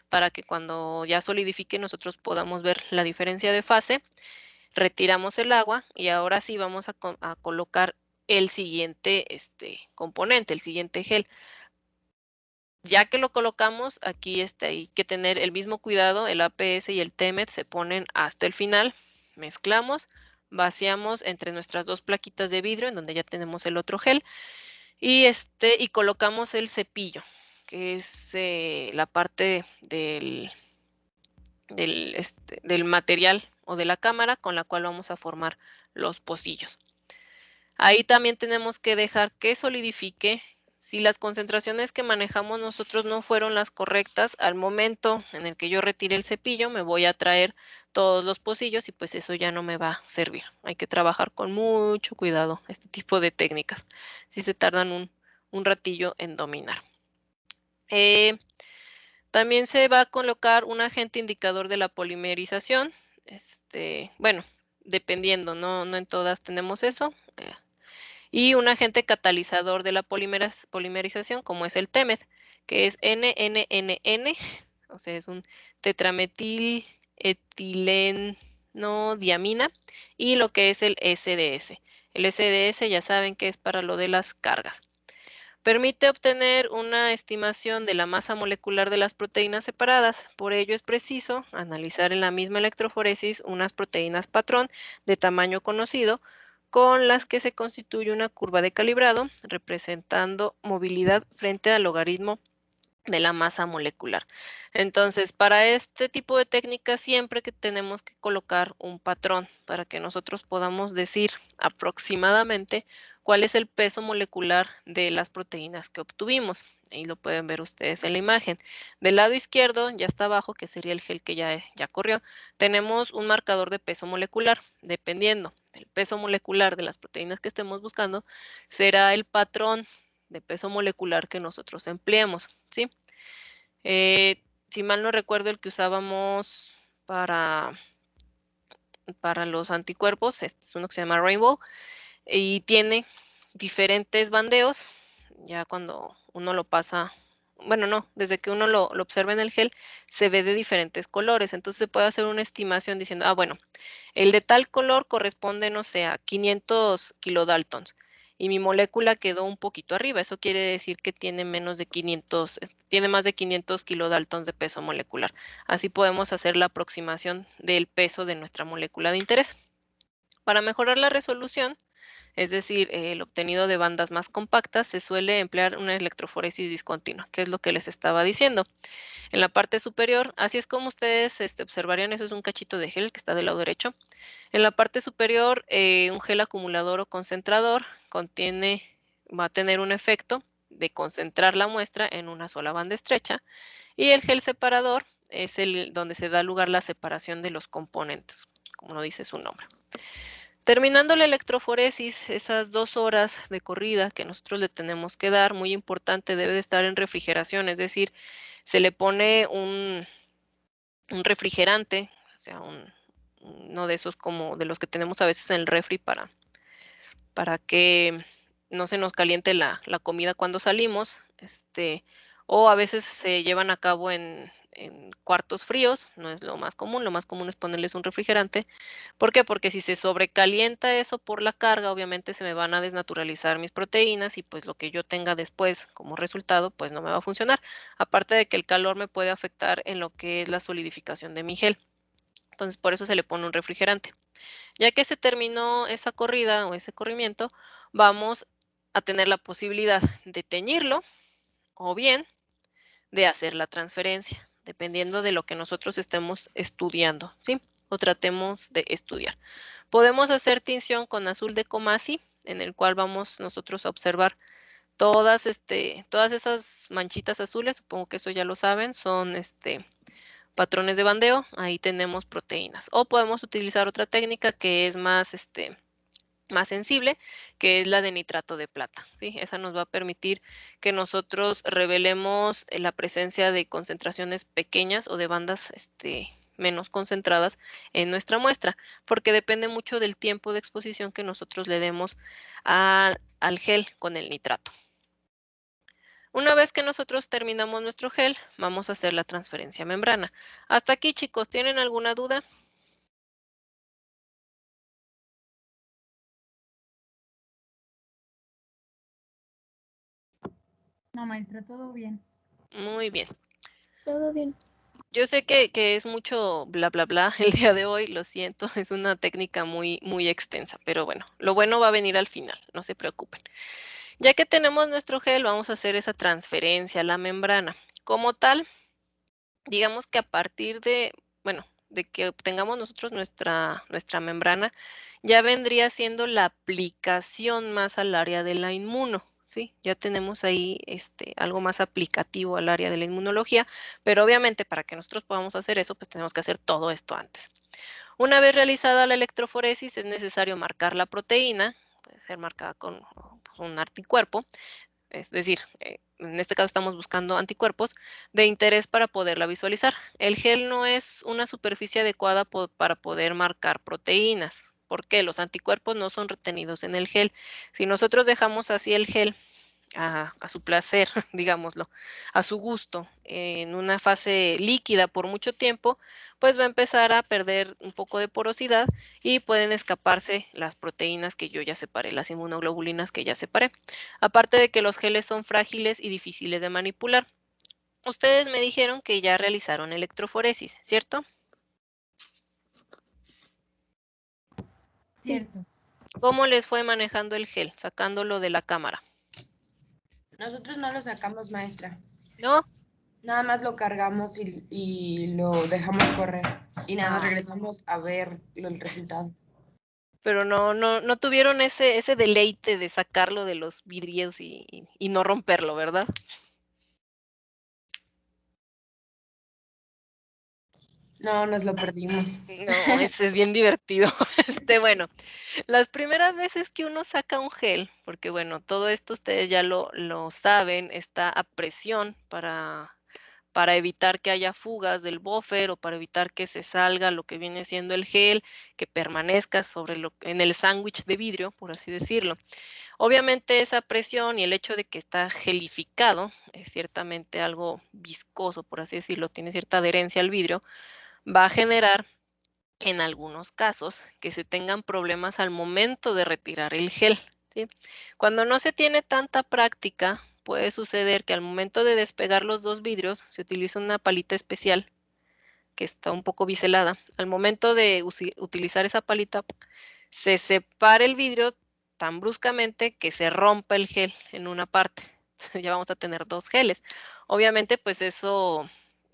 para que cuando ya solidifique nosotros podamos ver la diferencia de fase. Retiramos el agua y ahora sí vamos a colocar el siguiente componente, el siguiente gel. Ya que lo colocamos, aquí hay que tener el mismo cuidado, el APS y el TEMED se ponen hasta el final, mezclamos, vaciamos entre nuestras dos plaquitas de vidrio en donde ya tenemos el otro gel y colocamos el cepillo, que es la parte del material o de la cámara con la cual vamos a formar los pocillos. Ahí también tenemos que dejar que solidifique. Si las concentraciones que manejamos nosotros no fueron las correctas, al momento en el que yo retire el cepillo, me voy a traer todos los pocillos y pues eso ya no me va a servir. Hay que trabajar con mucho cuidado este tipo de técnicas. Si se tardan un ratillo en dominar. También se va a colocar un agente indicador de la polimerización. Bueno, dependiendo, no en todas tenemos eso. Y un agente catalizador de la polimerización, como es el TEMED, que es NNNN, o sea, es un tetrametiletilenodiamina, y lo que es el SDS. El SDS ya saben que es para lo de las cargas. Permite obtener una estimación de la masa molecular de las proteínas separadas. Por ello es preciso analizar en la misma electroforesis unas proteínas patrón de tamaño conocido con las que se constituye una curva de calibrado representando movilidad frente al logaritmo de la masa molecular. Entonces, para este tipo de técnicas siempre que tenemos que colocar un patrón para que nosotros podamos decir aproximadamente cuál es el peso molecular de las proteínas que obtuvimos. Ahí lo pueden ver ustedes en la imagen. Del lado izquierdo, ya está abajo, que sería el gel que ya corrió, tenemos un marcador de peso molecular. Dependiendo del peso molecular de las proteínas que estemos buscando, será el patrón de peso molecular que nosotros empleemos, ¿sí? Si mal no recuerdo, el que usábamos para los anticuerpos, este es uno que se llama Rainbow, y tiene diferentes bandeos, ya cuando uno lo pasa, bueno, no, desde que uno lo observa en el gel, se ve de diferentes colores, entonces se puede hacer una estimación diciendo, bueno, el de tal color corresponde, no sé, a 500 kilodaltons y mi molécula quedó un poquito arriba. Eso quiere decir que tiene tiene más de 500 kilodaltons de peso molecular. Así podemos hacer la aproximación del peso de nuestra molécula de interés. Para mejorar la resolución, es decir, el obtenido de bandas más compactas, se suele emplear una electroforesis discontinua, que es lo que les estaba diciendo. En la parte superior, así es como ustedes observarían, eso es un cachito de gel que está del lado derecho. En la parte superior, un gel acumulador o concentrador va a tener un efecto de concentrar la muestra en una sola banda estrecha. Y el gel separador es el donde se da lugar la separación de los componentes, como lo dice su nombre. Terminando la electroforesis, esas 2 horas de corrida que nosotros le tenemos que dar, muy importante, debe de estar en refrigeración, es decir, se le pone un refrigerante, o sea, uno de esos como de los que tenemos a veces en el refri para que no se nos caliente la comida cuando salimos, o a veces se llevan a cabo en cuartos fríos, no es lo más común es ponerles un refrigerante. ¿Por qué? Porque si se sobrecalienta eso por la carga, obviamente se me van a desnaturalizar mis proteínas y pues lo que yo tenga después como resultado, pues no me va a funcionar. Aparte de que el calor me puede afectar en lo que es la solidificación de mi gel. Entonces, por eso se le pone un refrigerante. Ya que se terminó esa corrida o ese corrimiento, vamos a tener la posibilidad de teñirlo o bien de hacer la transferencia, dependiendo de lo que nosotros estemos estudiando, ¿sí? O tratemos de estudiar. Podemos hacer tinción con azul de Comasi, en el cual vamos nosotros a observar todas esas manchitas azules, supongo que eso ya lo saben, son patrones de bandeo, ahí tenemos proteínas. O podemos utilizar otra técnica que es más sensible, que es la de nitrato de plata, ¿sí? Esa nos va a permitir que nosotros revelemos la presencia de concentraciones pequeñas o de bandas menos concentradas en nuestra muestra, porque depende mucho del tiempo de exposición que nosotros le demos al gel con el nitrato. Una vez que nosotros terminamos nuestro gel, vamos a hacer la transferencia a membrana. Hasta aquí, chicos, ¿tienen alguna duda? No, maestra, todo bien. Muy bien. Todo bien. Yo sé que es mucho bla, bla, bla el día de hoy, lo siento, es una técnica muy, muy extensa, pero bueno, lo bueno va a venir al final, no se preocupen. Ya que tenemos nuestro gel, vamos a hacer esa transferencia a la membrana. Como tal, digamos que a partir de, bueno, de que obtengamos nosotros nuestra membrana, ya vendría siendo la aplicación más al área de la inmuno, ¿sí? Ya tenemos ahí algo más aplicativo al área de la inmunología, pero obviamente para que nosotros podamos hacer eso, pues tenemos que hacer todo esto antes. Una vez realizada la electroforesis, es necesario marcar la proteína, puede ser marcada con pues, un anticuerpo, es decir, en este caso estamos buscando anticuerpos de interés para poderla visualizar. El gel no es una superficie adecuada para poder marcar proteínas. ¿Por qué? Los anticuerpos no son retenidos en el gel. Si nosotros dejamos así el gel a su placer, digámoslo, a su gusto, en una fase líquida por mucho tiempo, pues va a empezar a perder un poco de porosidad y pueden escaparse las proteínas que yo ya separé, las inmunoglobulinas que ya separé. Aparte de que los geles son frágiles y difíciles de manipular. Ustedes me dijeron que ya realizaron electroforesis, ¿cierto? Cierto. ¿Cómo les fue manejando el gel, sacándolo de la cámara? Nosotros no lo sacamos, maestra. ¿No? Nada más lo cargamos y lo dejamos correr. Y nada más regresamos a ver el resultado. Pero no tuvieron ese deleite de sacarlo de los vidrios y no romperlo, ¿verdad? No, nos lo perdimos. No, ese es bien divertido. Bueno, las primeras veces que uno saca un gel, porque bueno, todo esto ustedes ya lo saben, está a presión para evitar que haya fugas del buffer o para evitar que se salga lo que viene siendo el gel, que permanezca en el sándwich de vidrio, por así decirlo. Obviamente esa presión y el hecho de que está gelificado, es ciertamente algo viscoso, por así decirlo, tiene cierta adherencia al vidrio, va a generar en algunos casos que se tengan problemas al momento de retirar el gel, ¿sí? Cuando no se tiene tanta práctica, puede suceder que al momento de despegar los dos vidrios se utiliza una palita especial que está un poco biselada. Al momento de utilizar esa palita, se separa el vidrio tan bruscamente que se rompa el gel en una parte. Ya vamos a tener dos geles. Obviamente, pues eso,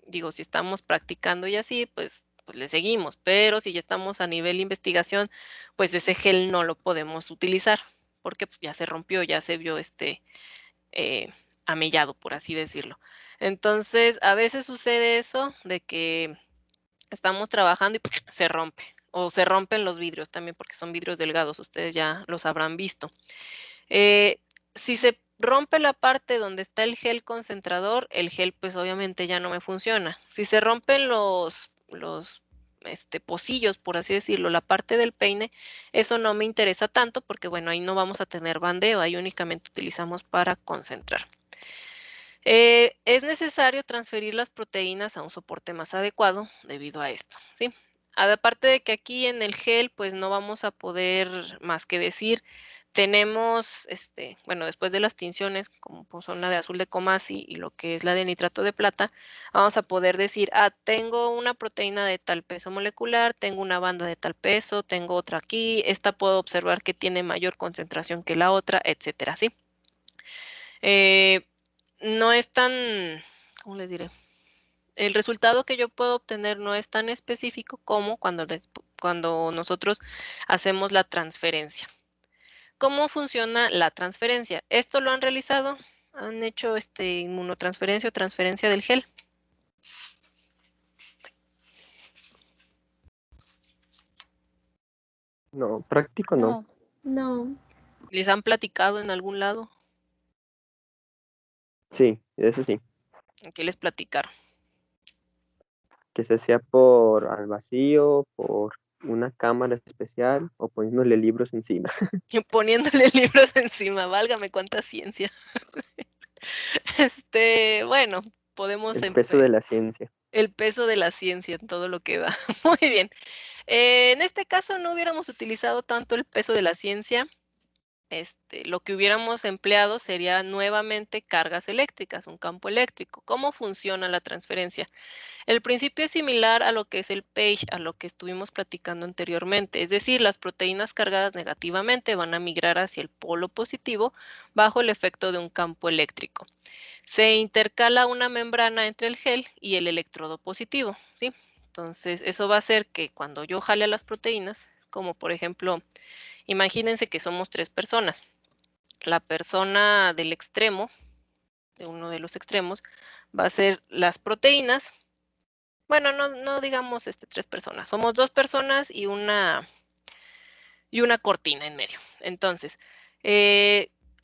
digo, si estamos practicando y así, pues le seguimos, pero si ya estamos a nivel investigación, pues ese gel no lo podemos utilizar, porque pues, ya se rompió, ya se vio eh, amellado, por así decirlo. Entonces, a veces sucede eso de que estamos trabajando y se rompe, o se rompen los vidrios también, porque son vidrios delgados, ustedes ya los habrán visto. Si se rompe la parte donde está el gel concentrador, el gel pues obviamente ya no me funciona. Si se rompen los pocillos, por así decirlo, la parte del peine, eso no me interesa tanto porque bueno, ahí no vamos a tener bandeo, ahí únicamente utilizamos para concentrar. Es necesario transferir las proteínas a un soporte más adecuado debido a esto, ¿sí? Aparte de que aquí en el gel, pues no vamos a poder más que decir, tenemos, bueno, después de las tinciones, como pues, son la de azul de Comasi y lo que es la de nitrato de plata, vamos a poder decir, tengo una proteína de tal peso molecular, tengo una banda de tal peso, tengo otra aquí, esta puedo observar que tiene mayor concentración que la otra, etcétera, ¿sí? No es tan, ¿cómo les diré? El resultado que yo puedo obtener no es tan específico como cuando nosotros hacemos la transferencia. ¿Cómo funciona la transferencia? ¿Esto lo han realizado? ¿Han hecho inmunotransferencia o transferencia del gel? No, práctico no. No. ¿Les han platicado en algún lado? Sí, eso sí. ¿Qué les platicaron? Que se hacía por al vacío, por una cámara especial o poniéndole libros encima. Poniéndole libros encima, válgame cuánta ciencia. Bueno, podemos... El peso de la ciencia. El peso de la ciencia en todo lo que da. Muy bien. En este caso no hubiéramos utilizado tanto el peso de la ciencia. Lo que hubiéramos empleado sería nuevamente cargas eléctricas, un campo eléctrico. ¿Cómo funciona la transferencia? El principio es similar a lo que es el page, a lo que estuvimos platicando anteriormente. Es decir, las proteínas cargadas negativamente van a migrar hacia el polo positivo bajo el efecto de un campo eléctrico. Se intercala una membrana entre el gel y el electrodo positivo, ¿sí? Entonces, eso va a hacer que cuando yo jale a las proteínas, como por ejemplo, imagínense que somos 3 personas. La persona del extremo, de uno de los extremos, va a ser las proteínas. Bueno, no digamos 3 personas. Somos 2 personas y una cortina en medio. Entonces,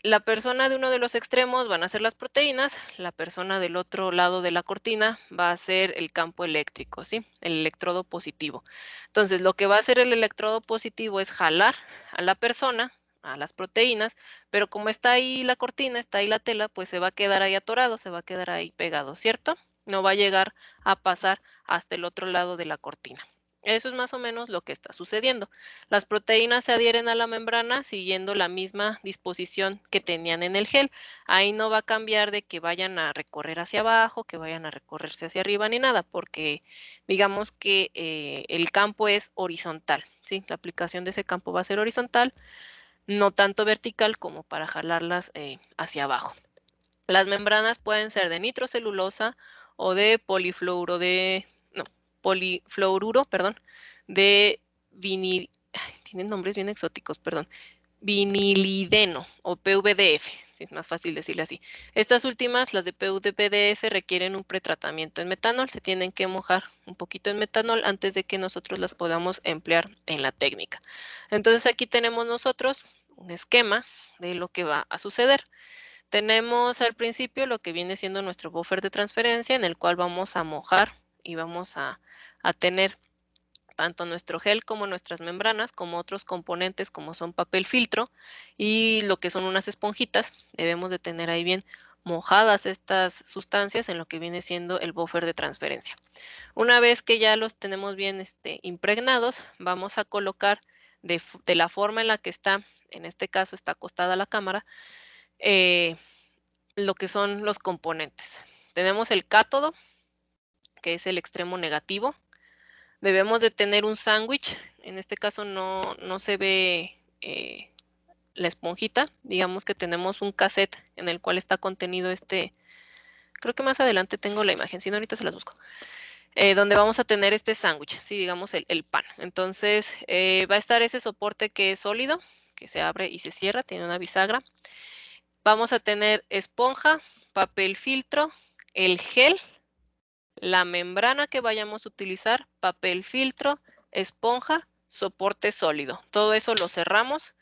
la persona de uno de los extremos van a ser las proteínas, la persona del otro lado de la cortina va a ser el campo eléctrico, ¿sí? El electrodo positivo. Entonces, lo que va a hacer el electrodo positivo es jalar a la persona, a las proteínas, pero como está ahí la cortina, está ahí la tela, pues se va a quedar ahí atorado, se va a quedar ahí pegado, ¿cierto? No va a llegar a pasar hasta el otro lado de la cortina. Eso es más o menos lo que está sucediendo. Las proteínas se adhieren a la membrana siguiendo la misma disposición que tenían en el gel. Ahí no va a cambiar de que vayan a recorrer hacia abajo, que vayan a recorrerse hacia arriba ni nada, porque digamos que el campo es horizontal, ¿sí? La aplicación de ese campo va a ser horizontal, no tanto vertical como para jalarlas hacia abajo. Las membranas pueden ser de nitrocelulosa o de polifluoruro de vinil, tienen nombres bien exóticos, perdón, vinilideno o PVDF, es más fácil decirle así. Estas últimas, las de PVDF, requieren un pretratamiento en metanol, se tienen que mojar un poquito en metanol antes de que nosotros las podamos emplear en la técnica. Entonces aquí tenemos nosotros un esquema de lo que va a suceder. Tenemos al principio lo que viene siendo nuestro buffer de transferencia en el cual vamos a mojar y vamos a tener tanto nuestro gel como nuestras membranas, como otros componentes como son papel filtro y lo que son unas esponjitas. Debemos de tener ahí bien mojadas estas sustancias en lo que viene siendo el buffer de transferencia. Una vez que ya los tenemos bien impregnados, vamos a colocar de la forma en la que está, en este caso está acostada la cámara, lo que son los componentes. Tenemos el cátodo, que es el extremo negativo. Debemos de tener un sándwich. En este caso no se ve la esponjita. Digamos que tenemos un cassette en el cual está contenido creo que más adelante tengo la imagen, si no ahorita se las busco. Donde vamos a tener este sándwich, sí, digamos el pan. Entonces va a estar ese soporte que es sólido, que se abre y se cierra, tiene una bisagra. Vamos a tener esponja papel filtro, el gel, la membrana que vayamos a utilizar, papel filtro, esponja, soporte sólido. Todo eso lo cerramos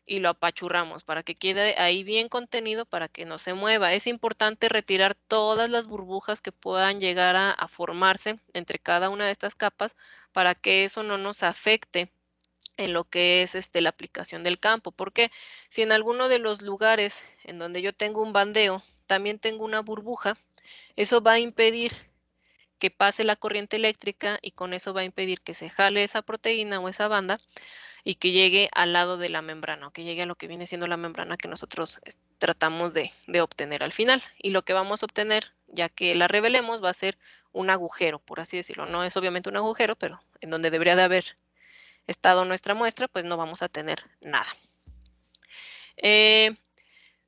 y lo apachurramos para que quede ahí bien contenido para que no se mueva. Es importante retirar todas las burbujas que puedan llegar a formarse entre cada una de estas capas para que eso no nos afecte en lo que es la aplicación del campo, porque si en alguno de los lugares en donde yo tengo un bandeo también tengo una burbuja, eso va a impedir que pase la corriente eléctrica y con eso va a impedir que se jale esa proteína o esa banda y que llegue al lado de la membrana, o que llegue a lo que viene siendo la membrana que nosotros tratamos de obtener al final. Y lo que vamos a obtener, ya que la revelemos, va a ser un agujero, por así decirlo. No es obviamente un agujero, pero en donde debería de haber estado nuestra muestra, pues no vamos a tener nada.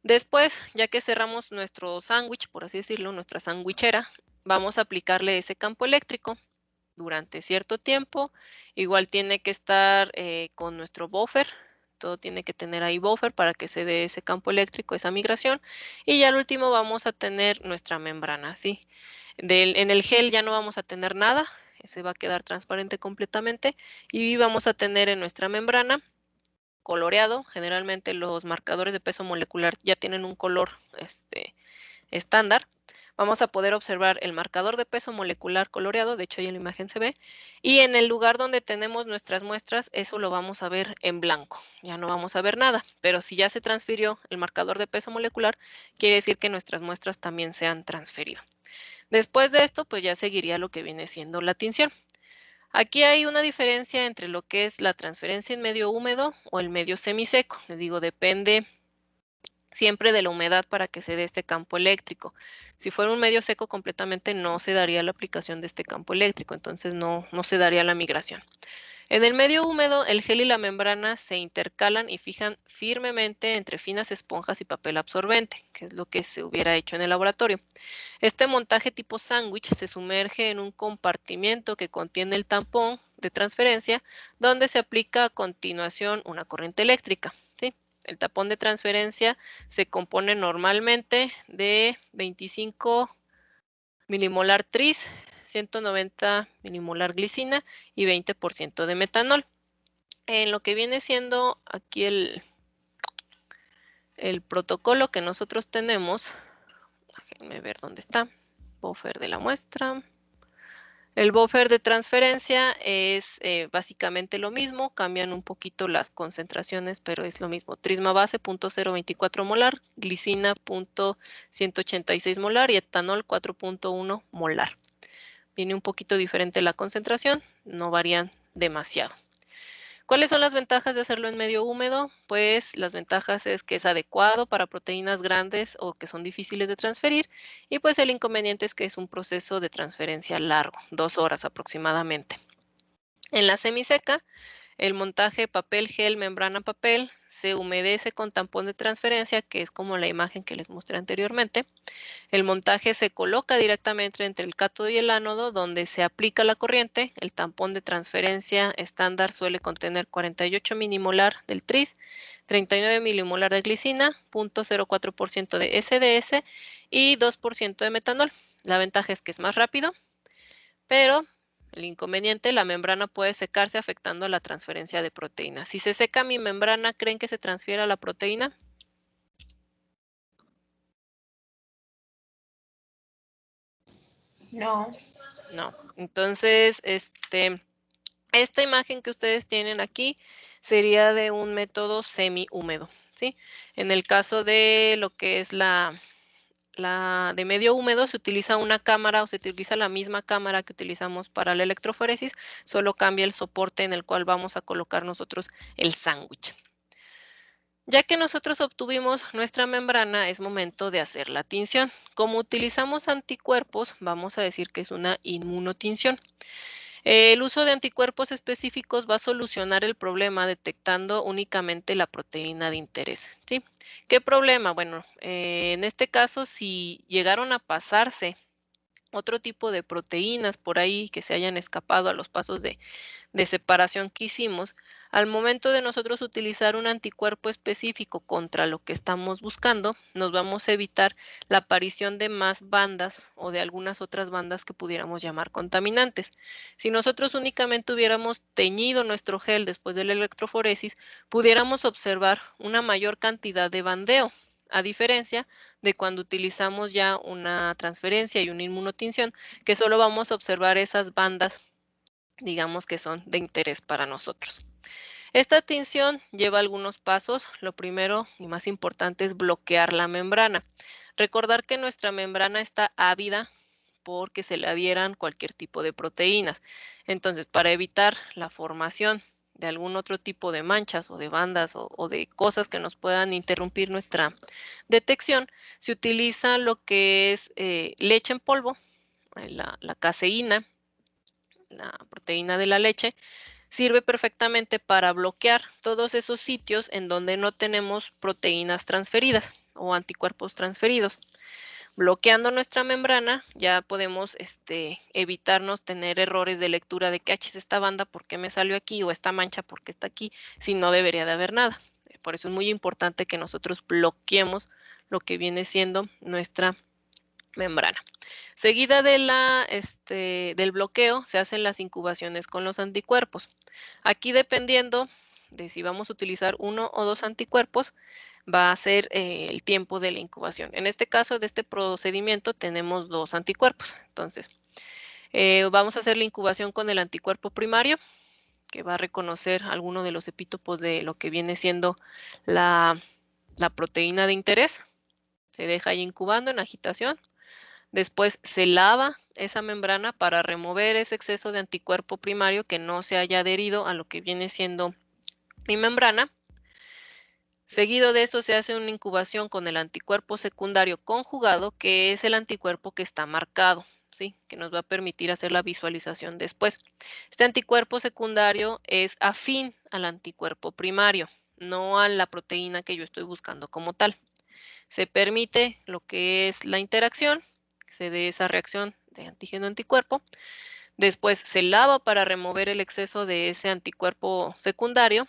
Después, ya que cerramos nuestro sándwich, por así decirlo, nuestra sandwichera, vamos a aplicarle ese campo eléctrico durante cierto tiempo. Igual tiene que estar con nuestro buffer. Todo tiene que tener ahí buffer para que se dé ese campo eléctrico, esa migración. Y ya al último vamos a tener nuestra membrana, ¿sí? En el gel ya no vamos a tener nada. Se va a quedar transparente completamente. Y vamos a tener en nuestra membrana coloreado. Generalmente los marcadores de peso molecular ya tienen un color estándar. Vamos a poder observar el marcador de peso molecular coloreado, de hecho ahí en la imagen se ve, y en el lugar donde tenemos nuestras muestras, eso lo vamos a ver en blanco, ya no vamos a ver nada, pero si ya se transfirió el marcador de peso molecular, quiere decir que nuestras muestras también se han transferido. Después de esto, pues ya seguiría lo que viene siendo la tinción. Aquí hay una diferencia entre lo que es la transferencia en medio húmedo o el medio semiseco. Les digo, depende siempre de la humedad para que se dé este campo eléctrico. Si fuera un medio seco completamente no se daría la aplicación de este campo eléctrico, entonces no se daría la migración. En el medio húmedo, el gel y la membrana se intercalan y fijan firmemente entre finas esponjas y papel absorbente, que es lo que se hubiera hecho en el laboratorio. Este montaje tipo sándwich se sumerge en un compartimiento que contiene el tampón de transferencia, donde se aplica a continuación una corriente eléctrica, ¿sí? El tapón de transferencia se compone normalmente de 25 milimolar tris, 190 milimolar glicina y 20% de metanol. En lo que viene siendo aquí el protocolo que nosotros tenemos, déjenme ver dónde está, buffer de la muestra. El buffer de transferencia es básicamente lo mismo, cambian un poquito las concentraciones, pero es lo mismo. Trisma base 0.024 molar, glicina 0.186 molar y etanol 4.1 molar. Viene un poquito diferente la concentración, no varían demasiado. ¿Cuáles son las ventajas de hacerlo en medio húmedo? Pues las ventajas es que es adecuado para proteínas grandes o que son difíciles de transferir y pues el inconveniente es que es un proceso de transferencia largo, 2 horas aproximadamente. En la semiseca, el montaje papel, gel, membrana, papel se humedece con tampón de transferencia, que es como la imagen que les mostré anteriormente. El montaje se coloca directamente entre el cátodo y el ánodo, donde se aplica la corriente. El tampón de transferencia estándar suele contener 48 milimolar del tris, 39 milimolar de glicina, 0.04% de SDS y 2% de metanol. La ventaja es que es más rápido, pero el inconveniente, la membrana puede secarse afectando la transferencia de proteínas. Si se seca mi membrana, ¿creen que se transfiera la proteína? No. No. Entonces, esta imagen que ustedes tienen aquí sería de un método semi-húmedo, ¿sí? En el caso de lo que es la de medio húmedo, se utiliza una cámara o se utiliza la misma cámara que utilizamos para la electroforesis, solo cambia el soporte en el cual vamos a colocar nosotros el sándwich. Ya que nosotros obtuvimos nuestra membrana, es momento de hacer la tinción. Como utilizamos anticuerpos, vamos a decir que es una inmunotinción. El uso de anticuerpos específicos va a solucionar el problema detectando únicamente la proteína de interés, ¿sí? ¿Qué problema? Bueno, en este caso, si llegaron a pasarse otro tipo de proteínas por ahí que se hayan escapado a los pasos de separación que hicimos, Al momento de nosotros utilizar un anticuerpo específico contra lo que estamos buscando, nos vamos a evitar la aparición de más bandas o de algunas otras bandas que pudiéramos llamar contaminantes. Si nosotros únicamente hubiéramos teñido nuestro gel después de la electroforesis, pudiéramos observar una mayor cantidad de bandeo, a diferencia de cuando utilizamos ya una transferencia y una inmunotinción, que solo vamos a observar esas bandas, digamos que son de interés para nosotros. Esta tinción lleva algunos pasos. Lo primero y más importante es bloquear la membrana. Recordar que nuestra membrana está ávida porque se le adhieran cualquier tipo de proteínas. Entonces, para evitar la formación de algún otro tipo de manchas o de bandas o de cosas que nos puedan interrumpir nuestra detección, se utiliza lo que es leche en polvo, la caseína, la proteína de la leche. Sirve perfectamente para bloquear todos esos sitios en donde no tenemos proteínas transferidas o anticuerpos transferidos. Bloqueando nuestra membrana ya podemos evitarnos tener errores de lectura de que es esta banda, ¿por qué me salió aquí? O esta mancha, ¿por qué está aquí? Si no debería de haber nada. Por eso es muy importante que nosotros bloqueemos lo que viene siendo nuestra membrana. Seguida de del bloqueo se hacen las incubaciones con los anticuerpos. Aquí, dependiendo de si vamos a utilizar 1 o 2 anticuerpos, va a ser el tiempo de la incubación. En este caso de este procedimiento tenemos 2 anticuerpos. Entonces, vamos a hacer la incubación con el anticuerpo primario, que va a reconocer alguno de los epítopos de lo que viene siendo la proteína de interés. Se deja ahí incubando en agitación. Después se lava esa membrana para remover ese exceso de anticuerpo primario que no se haya adherido a lo que viene siendo mi membrana. Seguido de eso se hace una incubación con el anticuerpo secundario conjugado, que es el anticuerpo que está marcado, ¿sí? Que nos va a permitir hacer la visualización después. Este anticuerpo secundario es afín al anticuerpo primario, no a la proteína que yo estoy buscando como tal. Se permite lo que es la interacción, que se dé esa reacción de antígeno-anticuerpo. Después se lava para remover el exceso de ese anticuerpo secundario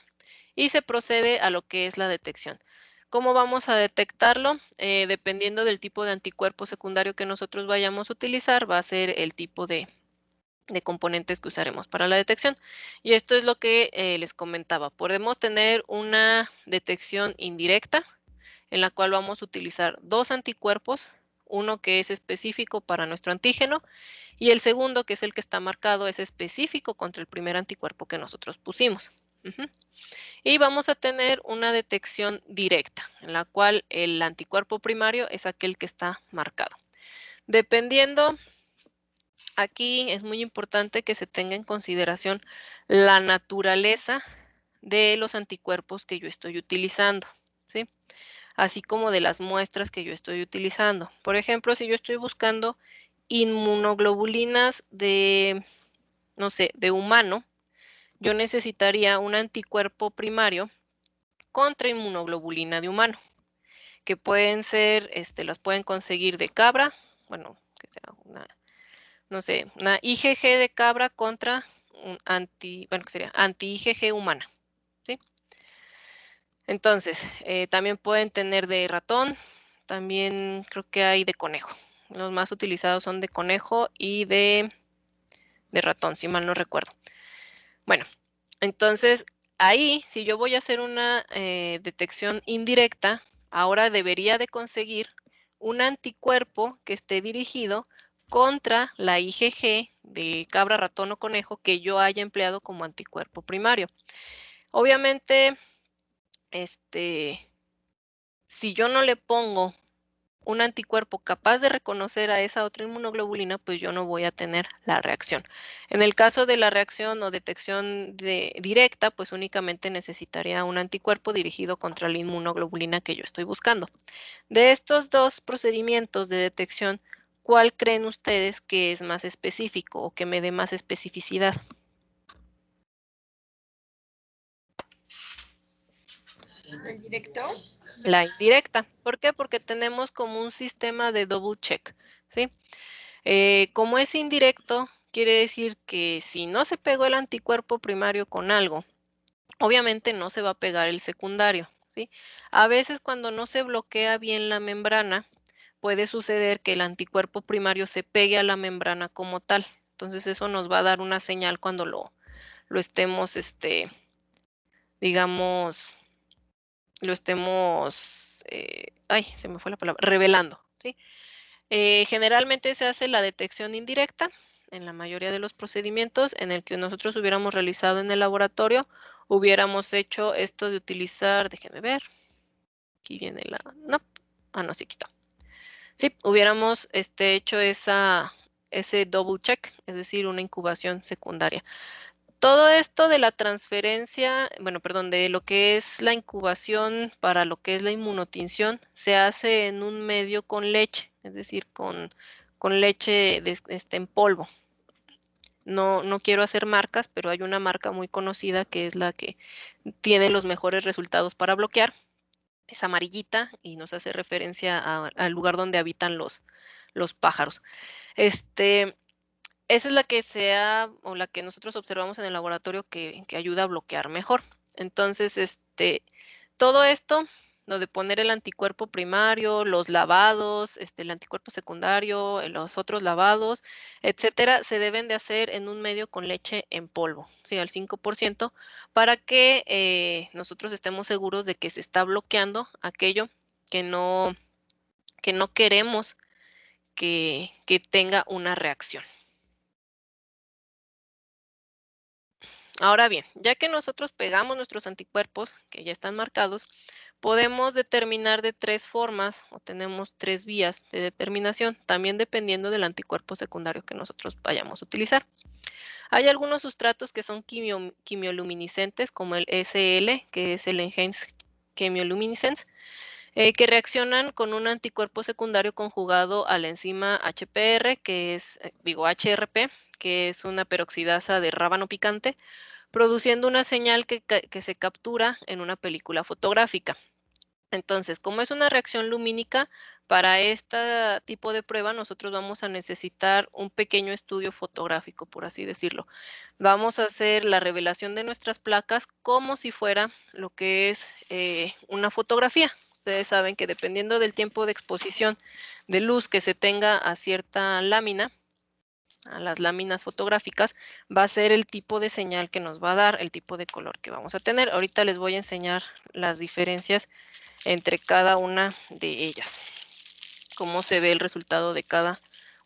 y se procede a lo que es la detección. ¿Cómo vamos a detectarlo? Dependiendo del tipo de anticuerpo secundario que nosotros vayamos a utilizar, va a ser el tipo de componentes que usaremos para la detección. Y esto es lo que les comentaba. Podemos tener una detección indirecta, en la cual vamos a utilizar 2 anticuerpos, uno que es específico para nuestro antígeno y el segundo, que es el que está marcado, es específico contra el primer anticuerpo que nosotros pusimos. Y vamos a tener una detección directa, en la cual el anticuerpo primario es aquel que está marcado. Dependiendo, aquí es muy importante que se tenga en consideración la naturaleza de los anticuerpos que yo estoy utilizando, ¿sí? Así como de las muestras que yo estoy utilizando. Por ejemplo, si yo estoy buscando inmunoglobulinas de, no sé, de humano, yo necesitaría un anticuerpo primario contra inmunoglobulina de humano, que pueden ser, las pueden conseguir de cabra, bueno, que sea una, no sé, una IgG de cabra contra un que sería anti-IgG humana, ¿sí? Entonces, también pueden tener de ratón, también creo que hay de conejo. Los más utilizados son de conejo y de ratón, si mal no recuerdo. Bueno, entonces ahí, si yo voy a hacer una detección indirecta, ahora debería de conseguir un anticuerpo que esté dirigido contra la IgG de cabra, ratón o conejo que yo haya empleado como anticuerpo primario. Obviamente, si yo no le pongo un anticuerpo capaz de reconocer a esa otra inmunoglobulina, pues yo no voy a tener la reacción. En el caso de la reacción o detección directa, pues únicamente necesitaría un anticuerpo dirigido contra la inmunoglobulina que yo estoy buscando. De estos 2 procedimientos de detección, ¿cuál creen ustedes que es más específico o que me dé más especificidad? ¿El directo? La indirecta. ¿Por qué? Porque tenemos como un sistema de double check, ¿sí? Como es indirecto, quiere decir que si no se pegó el anticuerpo primario con algo obviamente no se va a pegar el secundario, ¿sí? A veces cuando no se bloquea bien la membrana, puede suceder que el anticuerpo primario se pegue a la membrana como tal. Entonces eso nos va a dar una señal cuando lo estemos, digamos, lo estemos, ay, se me fue la palabra, revelando, ¿sí? Generalmente se hace la detección indirecta en la mayoría de los procedimientos en el que nosotros hubiéramos realizado en el laboratorio, hubiéramos hecho esto de utilizar, déjenme ver, aquí viene la, no, no, sí, aquí está. Sí, hubiéramos hecho ese double check, es decir, una incubación secundaria. Todo esto de la transferencia, bueno, perdón, de lo que es la incubación para lo que es la inmunotinción, se hace en un medio con leche, es decir, con leche en polvo. No quiero hacer marcas, pero hay una marca muy conocida que es la que tiene los mejores resultados para bloquear. Es amarillita y nos hace referencia al lugar donde habitan los pájaros. Esa es la que o la que nosotros observamos en el laboratorio que ayuda a bloquear mejor. Entonces, todo esto, lo de poner el anticuerpo primario, los lavados, el anticuerpo secundario, los otros lavados, etcétera, se deben de hacer en un medio con leche en polvo, sí, al 5%, para que nosotros estemos seguros de que se está bloqueando aquello que no queremos que tenga una reacción. Ahora bien, ya que nosotros pegamos nuestros anticuerpos, que ya están marcados, podemos determinar de 3 formas o tenemos 3 vías de determinación, también dependiendo del anticuerpo secundario que nosotros vayamos a utilizar. Hay algunos sustratos que son quimioluminiscentes, como el SL, que es el Enhanced Chemioluminescence, que reaccionan con un anticuerpo secundario conjugado a la enzima HPR, que es, HRP, que es una peroxidasa de rábano picante, produciendo una señal que se captura en una película fotográfica. Entonces, como es una reacción lumínica, para este tipo de prueba nosotros vamos a necesitar un pequeño estudio fotográfico, por así decirlo. Vamos a hacer la revelación de nuestras placas como si fuera lo que es una fotografía. Ustedes saben que dependiendo del tiempo de exposición de luz que se tenga a cierta lámina, a las láminas fotográficas, va a ser el tipo de señal que nos va a dar, el tipo de color que vamos a tener. Ahorita les voy a enseñar las diferencias entre cada una de ellas, cómo se ve el resultado de cada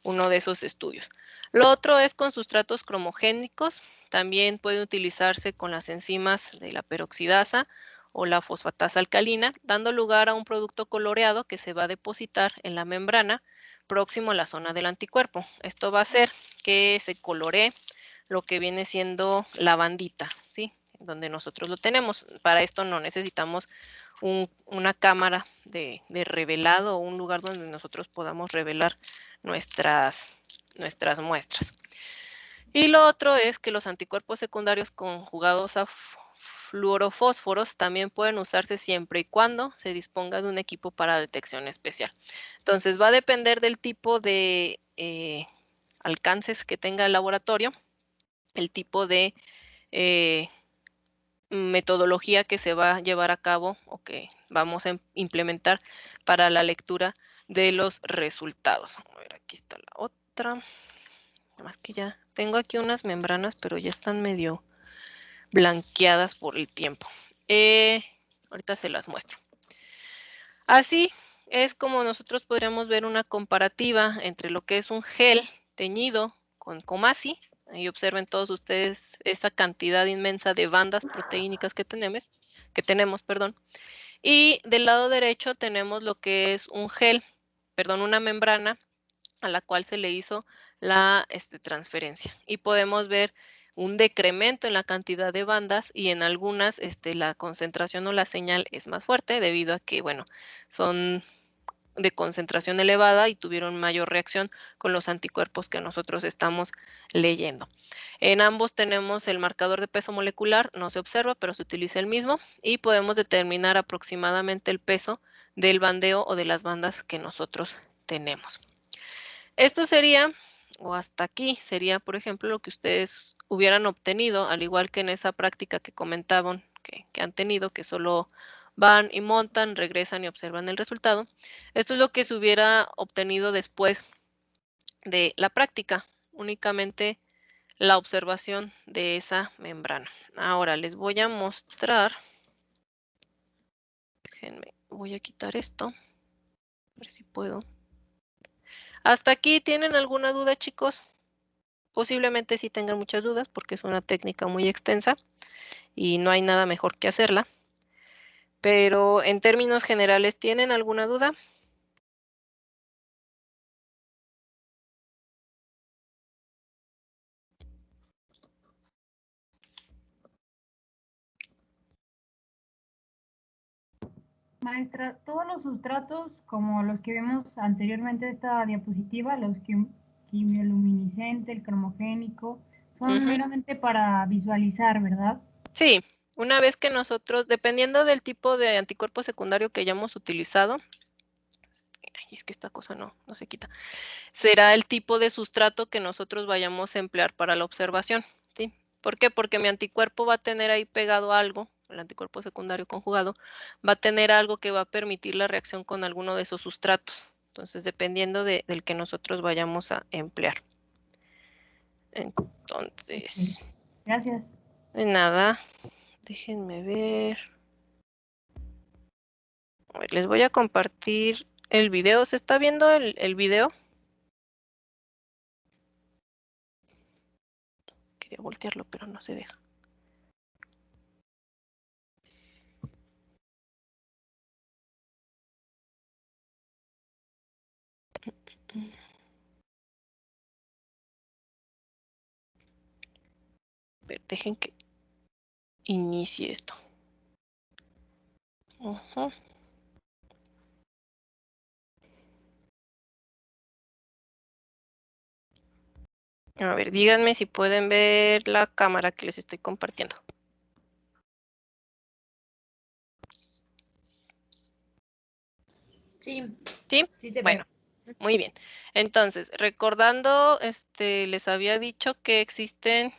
uno de esos estudios. Lo otro es con sustratos cromogénicos, también puede utilizarse con las enzimas de la peroxidasa o la fosfatasa alcalina, dando lugar a un producto coloreado que se va a depositar en la membrana próximo a la zona del anticuerpo. Esto va a hacer que se coloree lo que viene siendo la bandita, ¿sí? Donde nosotros lo tenemos. Para esto no necesitamos una cámara de revelado o un lugar donde nosotros podamos revelar nuestras muestras. Y lo otro es que los anticuerpos secundarios conjugados a fluorofósforos también pueden usarse siempre y cuando se disponga de un equipo para detección especial. Entonces va a depender del tipo de alcances que tenga el laboratorio, el tipo de metodología que se va a llevar a cabo o que vamos a implementar para la lectura de los resultados. A ver, aquí está la otra. Más que ya tengo aquí unas membranas, pero ya están medio blanqueadas por el tiempo. Ahorita se las muestro. Así es como nosotros podríamos ver una comparativa entre lo que es un gel teñido con Comasi. Ahí observen todos ustedes esa cantidad inmensa de bandas proteínicas que tenemos, Y del lado derecho tenemos lo que es un gel, una membrana a la cual se le hizo la transferencia. Y podemos ver un decremento en la cantidad de bandas y en algunas la concentración o la señal es más fuerte debido a que, bueno, son de concentración elevada y tuvieron mayor reacción con los anticuerpos que nosotros estamos leyendo. En ambos tenemos el marcador de peso molecular, no se observa, pero se utiliza el mismo y podemos determinar aproximadamente el peso del bandeo o de las bandas que nosotros tenemos. Esto sería, o hasta aquí, sería, por ejemplo, lo que ustedes hubieran obtenido, al igual que en esa práctica que comentaban que han tenido, que solo van y montan, regresan y observan el resultado. Esto es lo que se hubiera obtenido después de la práctica, únicamente la observación de esa membrana. Ahora les voy a mostrar. Déjenme, voy a quitar esto. A ver si puedo. ¿Hasta aquí tienen alguna duda, chicos? Posiblemente sí tengan muchas dudas porque es una técnica muy extensa y no hay nada mejor que hacerla. Pero en términos generales, ¿tienen alguna duda? Maestra, todos los sustratos, como los que vimos anteriormente de esta diapositiva, los quimioluminiscente, el cromogénico, son meramente para visualizar, ¿verdad? Sí, una vez que nosotros, dependiendo del tipo de anticuerpo secundario que hayamos utilizado, es que esta cosa no se quita, será el tipo de sustrato que nosotros vayamos a emplear para la observación, ¿sí? ¿Por qué? Porque mi anticuerpo va a tener ahí pegado algo, el anticuerpo secundario conjugado, va a tener algo que va a permitir la reacción con alguno de esos sustratos. Entonces, dependiendo del que nosotros vayamos a emplear. Entonces, gracias. De nada, déjenme ver. A ver, les voy a compartir el video. ¿Se está viendo el video? Quería voltearlo, pero no se deja. A ver, dejen que inicie esto. A ver, díganme si pueden ver la cámara que les estoy compartiendo. Sí. ¿Sí? Sí se ve. Bueno, muy bien. Entonces, recordando, les había dicho que existen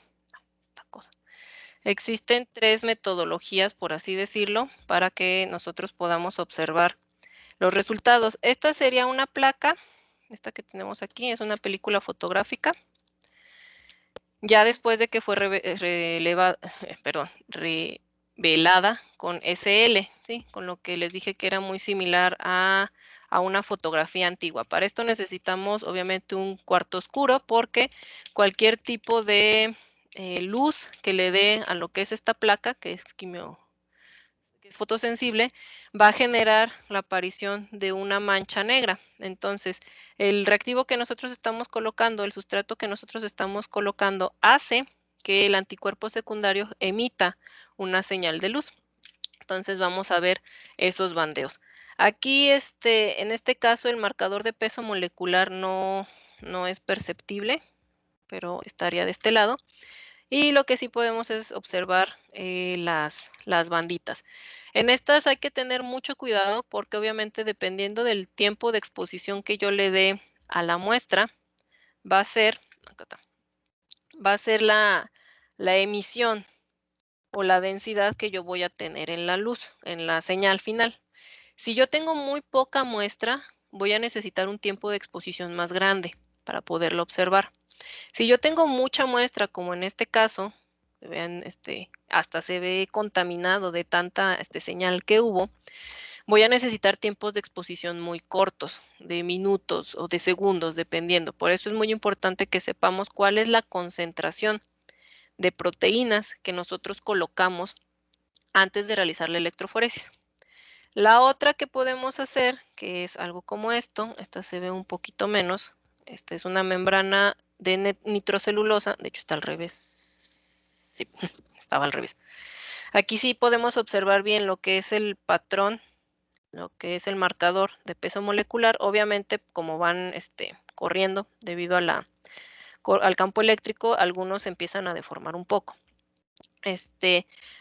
tres metodologías, por así decirlo, para que nosotros podamos observar los resultados. Esta sería una placa, esta que tenemos aquí es una película fotográfica. Ya después de que fue revelada con SL, ¿sí? Con lo que les dije que era muy similar a una fotografía antigua. Para esto necesitamos obviamente un cuarto oscuro porque cualquier tipo de luz que le dé a lo que es esta placa, que es fotosensible, va a generar la aparición de una mancha negra. Entonces, el reactivo que nosotros estamos colocando, el sustrato que nosotros estamos colocando, hace que el anticuerpo secundario emita una señal de luz. Entonces, vamos a ver esos bandeos. Aquí, en este caso, el marcador de peso molecular no es perceptible, pero estaría de este lado. Y lo que sí podemos es observar las banditas. En estas hay que tener mucho cuidado porque obviamente dependiendo del tiempo de exposición que yo le dé a la muestra, va a ser la emisión o la densidad que yo voy a tener en la luz, en la señal final. Si yo tengo muy poca muestra, voy a necesitar un tiempo de exposición más grande para poderlo observar. Si yo tengo mucha muestra, como en este caso, vean, hasta se ve contaminado de tanta señal que hubo, voy a necesitar tiempos de exposición muy cortos, de minutos o de segundos, dependiendo. Por eso es muy importante que sepamos cuál es la concentración de proteínas que nosotros colocamos antes de realizar la electroforesis. La otra que podemos hacer, que es algo como esto, esta se ve un poquito menos, esta es una membrana de nitrocelulosa, de hecho está al revés, sí, estaba al revés. Aquí sí podemos observar bien lo que es el patrón, lo que es el marcador de peso molecular, obviamente como van corriendo debido a al campo eléctrico, algunos empiezan a deformar un poco.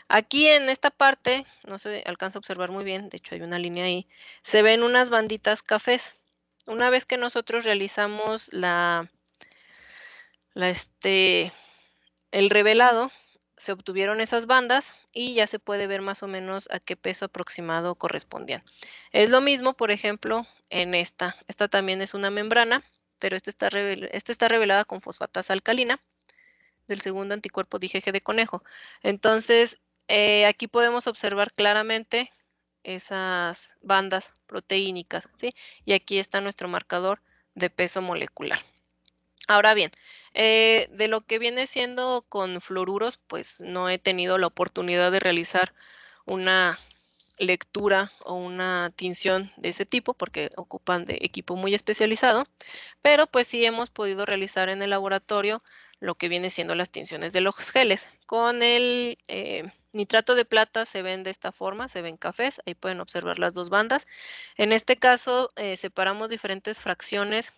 Aquí en esta parte, no se alcanza a observar muy bien, de hecho hay una línea ahí, se ven unas banditas cafés. Una vez que nosotros realizamos el revelado, se obtuvieron esas bandas y ya se puede ver más o menos a qué peso aproximado correspondían. Es lo mismo, por ejemplo, en esta. Esta también es una membrana, pero esta está revelada con fosfatasa alcalina del segundo anticuerpo de IgG de conejo. Entonces, aquí podemos observar claramente esas bandas proteínicas, ¿sí? Y aquí está nuestro marcador de peso molecular. Ahora bien, de lo que viene siendo con fluoruros, pues no he tenido la oportunidad de realizar una lectura o una tinción de ese tipo porque ocupan de equipo muy especializado, pero pues sí hemos podido realizar en el laboratorio lo que viene siendo las tinciones de los geles. Con el nitrato de plata se ven de esta forma, se ven cafés, ahí pueden observar las dos bandas. En este caso separamos diferentes fracciones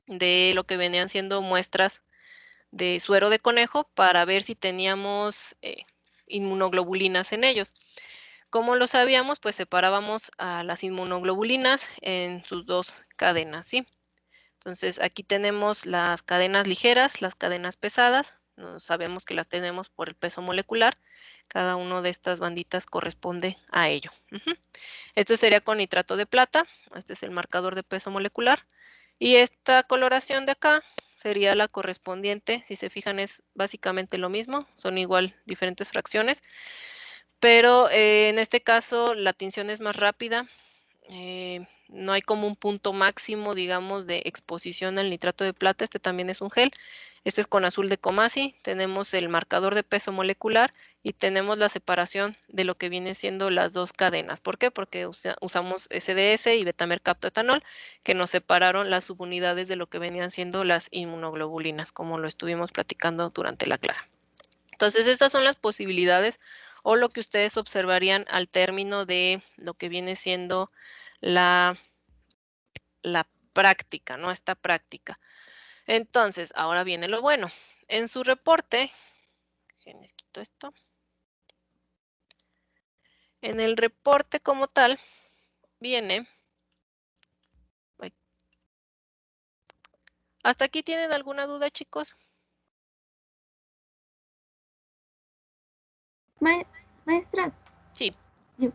de lo que venían siendo muestras de suero de conejo para ver si teníamos inmunoglobulinas en ellos. ¿Cómo lo sabíamos? Pues separábamos a las inmunoglobulinas en sus dos cadenas, ¿sí? Entonces aquí tenemos las cadenas ligeras, las cadenas pesadas. Sabemos que las tenemos por el peso molecular. Cada una de estas banditas corresponde a ello. Este sería con nitrato de plata. Este es el marcador de peso molecular. Y esta coloración de acá sería la correspondiente. Si se fijan, es básicamente lo mismo. Son igual diferentes fracciones. Pero en este caso la tinción es más rápida. No hay como un punto máximo, digamos, de exposición al nitrato de plata. Este también es un gel. Este es con azul de Comasi. Tenemos el marcador de peso molecular y tenemos la separación de lo que viene siendo las dos cadenas. ¿Por qué? Porque usamos SDS y betamercaptoetanol, que nos separaron las subunidades de lo que venían siendo las inmunoglobulinas, como lo estuvimos platicando durante la clase. Entonces, estas son las posibilidades o lo que ustedes observarían al término de lo que viene siendo la práctica, ¿no? Esta práctica. Entonces, ahora viene lo bueno. En su reporte, les quito esto. En el reporte como tal, viene. ¿Hasta aquí tienen alguna duda, chicos? Maestra. Sí.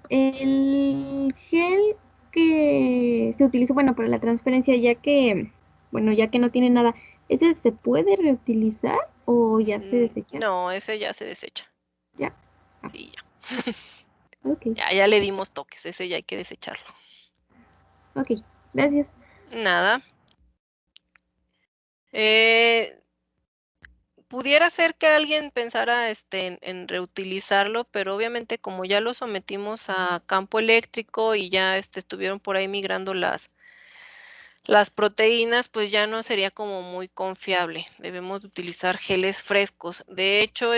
El gel que se utilizó, bueno, para la transferencia, ya que no tiene nada, ¿ese se puede reutilizar o ya se desecha? No, ese ya se desecha. Ya. Sí, ya. Ok. Ya le dimos toques, ese ya hay que desecharlo. Ok, gracias. Nada. Pudiera ser que alguien pensara en reutilizarlo, pero obviamente como ya lo sometimos a campo eléctrico y ya estuvieron por ahí migrando las proteínas, pues ya no sería como muy confiable. Debemos de utilizar geles frescos. De hecho,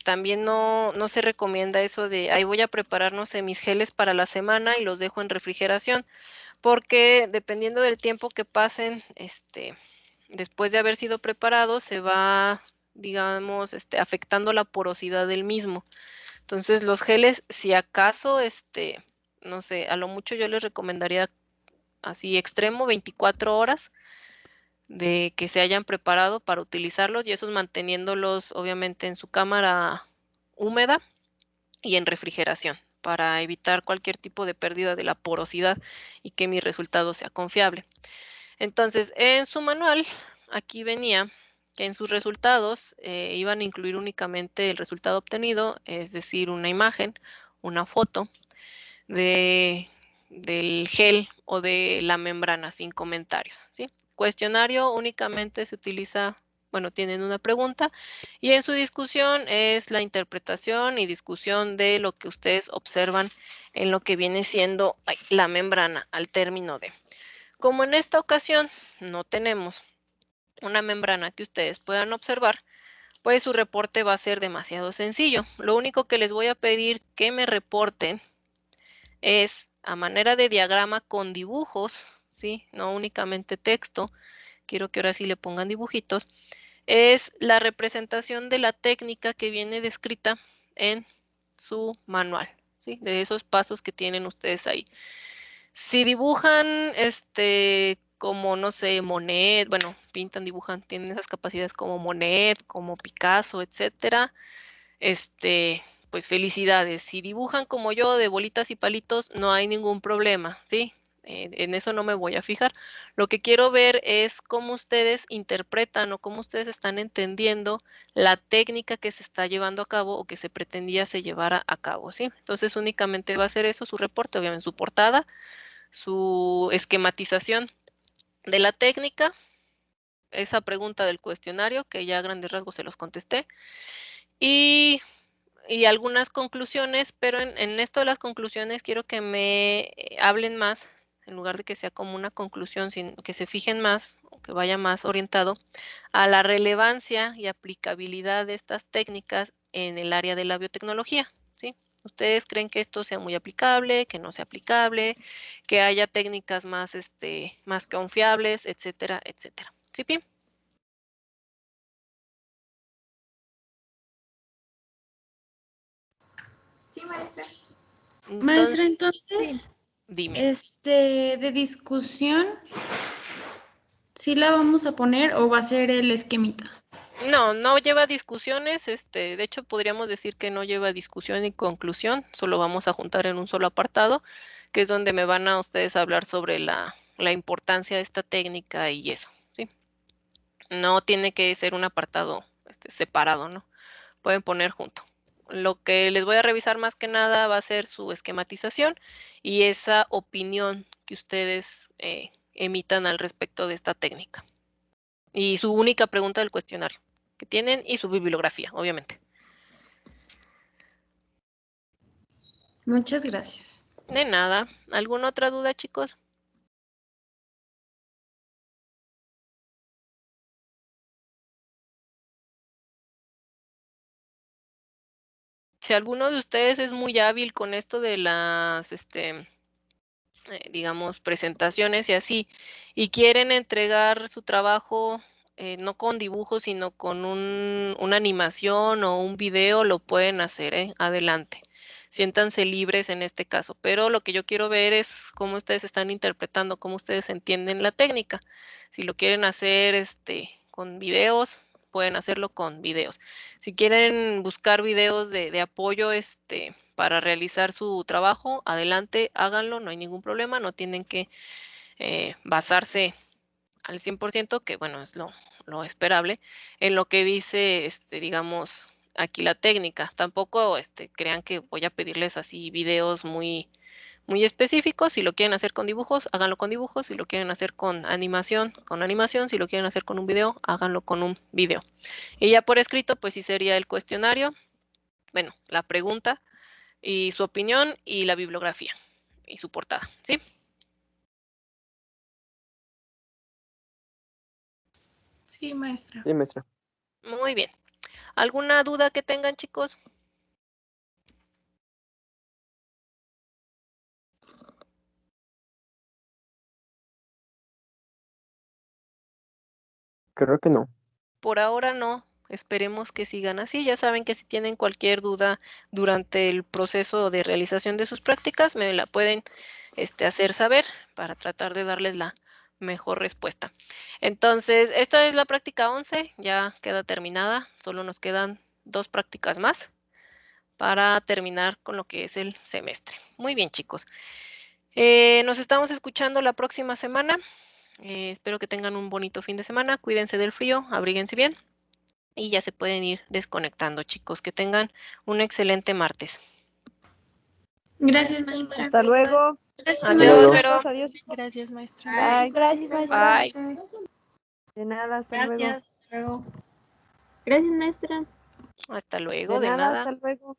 también no se recomienda eso de, ahí voy a preparar, no sé, mis geles para la semana y los dejo en refrigeración, porque dependiendo del tiempo que pasen, después de haber sido preparados, se va, digamos, afectando la porosidad del mismo. Entonces, los geles, si acaso, no sé, a lo mucho yo les recomendaría así extremo 24 horas de que se hayan preparado para utilizarlos y esos manteniéndolos obviamente en su cámara húmeda y en refrigeración para evitar cualquier tipo de pérdida de la porosidad y que mi resultado sea confiable. Entonces, en su manual, aquí venía que en sus resultados iban a incluir únicamente el resultado obtenido, es decir, una imagen, una foto del gel o de la membrana sin comentarios, ¿sí? Cuestionario únicamente se utiliza, bueno, tienen una pregunta y en su discusión es la interpretación y discusión de lo que ustedes observan en lo que viene siendo la membrana al término de. Como en esta ocasión no tenemos una membrana que ustedes puedan observar, pues su reporte va a ser demasiado sencillo. Lo único que les voy a pedir que me reporten es a manera de diagrama con dibujos, ¿sí? No únicamente texto. Quiero que ahora sí le pongan dibujitos. Es la representación de la técnica que viene descrita en su manual, ¿sí? De esos pasos que tienen ustedes ahí. Si dibujan, como, no sé, Monet, bueno, pintan, dibujan, tienen esas capacidades como Monet, como Picasso, etcétera, pues felicidades. Si dibujan como yo de bolitas y palitos, no hay ningún problema, ¿sí? En eso no me voy a fijar. Lo que quiero ver es cómo ustedes interpretan o cómo ustedes están entendiendo la técnica que se está llevando a cabo o que se pretendía se llevara a cabo, ¿sí? Entonces únicamente va a ser eso, su reporte, obviamente su portada, su esquematización de la técnica, esa pregunta del cuestionario que ya a grandes rasgos se los contesté, y algunas conclusiones, pero en esto de las conclusiones quiero que me hablen más, en lugar de que sea como una conclusión, que se fijen más o que vaya más orientado a la relevancia y aplicabilidad de estas técnicas en el área de la biotecnología, ¿sí? ¿Ustedes creen que esto sea muy aplicable, que no sea aplicable, que haya técnicas más, más confiables, etcétera, etcétera? ¿Sí, Pi? Sí, maestra. Entonces, Maestra, entonces, dime. de discusión, ¿sí la vamos a poner o va a ser el esquemita? No, no lleva discusiones, de hecho podríamos decir que no lleva discusión ni conclusión, solo vamos a juntar en un solo apartado, que es donde me van a ustedes a hablar sobre la importancia de esta técnica y eso, ¿sí? No tiene que ser un apartado separado, ¿no? Pueden poner junto. Lo que les voy a revisar más que nada va a ser su esquematización y esa opinión que ustedes emitan al respecto de esta técnica. Y su única pregunta del cuestionario que tienen y su bibliografía, obviamente. Muchas gracias. De nada. ¿Alguna otra duda, chicos? Si alguno de ustedes es muy hábil con esto de las, digamos, presentaciones y así, y quieren entregar su trabajo no con dibujos, sino con una animación o un video, lo pueden hacer, adelante. Siéntanse libres en este caso, pero lo que yo quiero ver es cómo ustedes están interpretando, cómo ustedes entienden la técnica. Si lo quieren hacer con videos, pueden hacerlo con videos. Si quieren buscar videos de apoyo para realizar su trabajo, adelante, háganlo, no hay ningún problema, no tienen que basarse al 100%, que bueno, es lo esperable, en lo que dice, digamos, aquí la técnica. Tampoco crean que voy a pedirles así videos muy, muy específicos. Si lo quieren hacer con dibujos, háganlo con dibujos. Si lo quieren hacer con animación. Si lo quieren hacer con un video, háganlo con un video. Y ya por escrito, pues sí sería el cuestionario, bueno, la pregunta y su opinión y la bibliografía y su portada, ¿sí? Sí, maestra. Sí, maestra. Muy bien. ¿Alguna duda que tengan, chicos? Creo que no. Por ahora no. Esperemos que sigan así. Ya saben que si tienen cualquier duda durante el proceso de realización de sus prácticas, me la pueden hacer saber para tratar de darles la mejor respuesta. Entonces, esta es la práctica 11, ya queda terminada. Solo nos quedan 2 prácticas más para terminar con lo que es el semestre. Muy bien, chicos. Nos estamos escuchando la próxima semana. Espero que tengan un bonito fin de semana. Cuídense del frío, abríguense bien. Y ya se pueden ir desconectando, chicos. Que tengan un excelente martes. Gracias, maestra. Hasta luego. Gracias, Adiós, maestra. Vero. Adiós. Gracias, maestra. Bye. Gracias, maestra. Bye. De nada, hasta luego. Gracias. Hasta luego. Gracias, maestra. Hasta luego, De de nada, nada. hasta luego.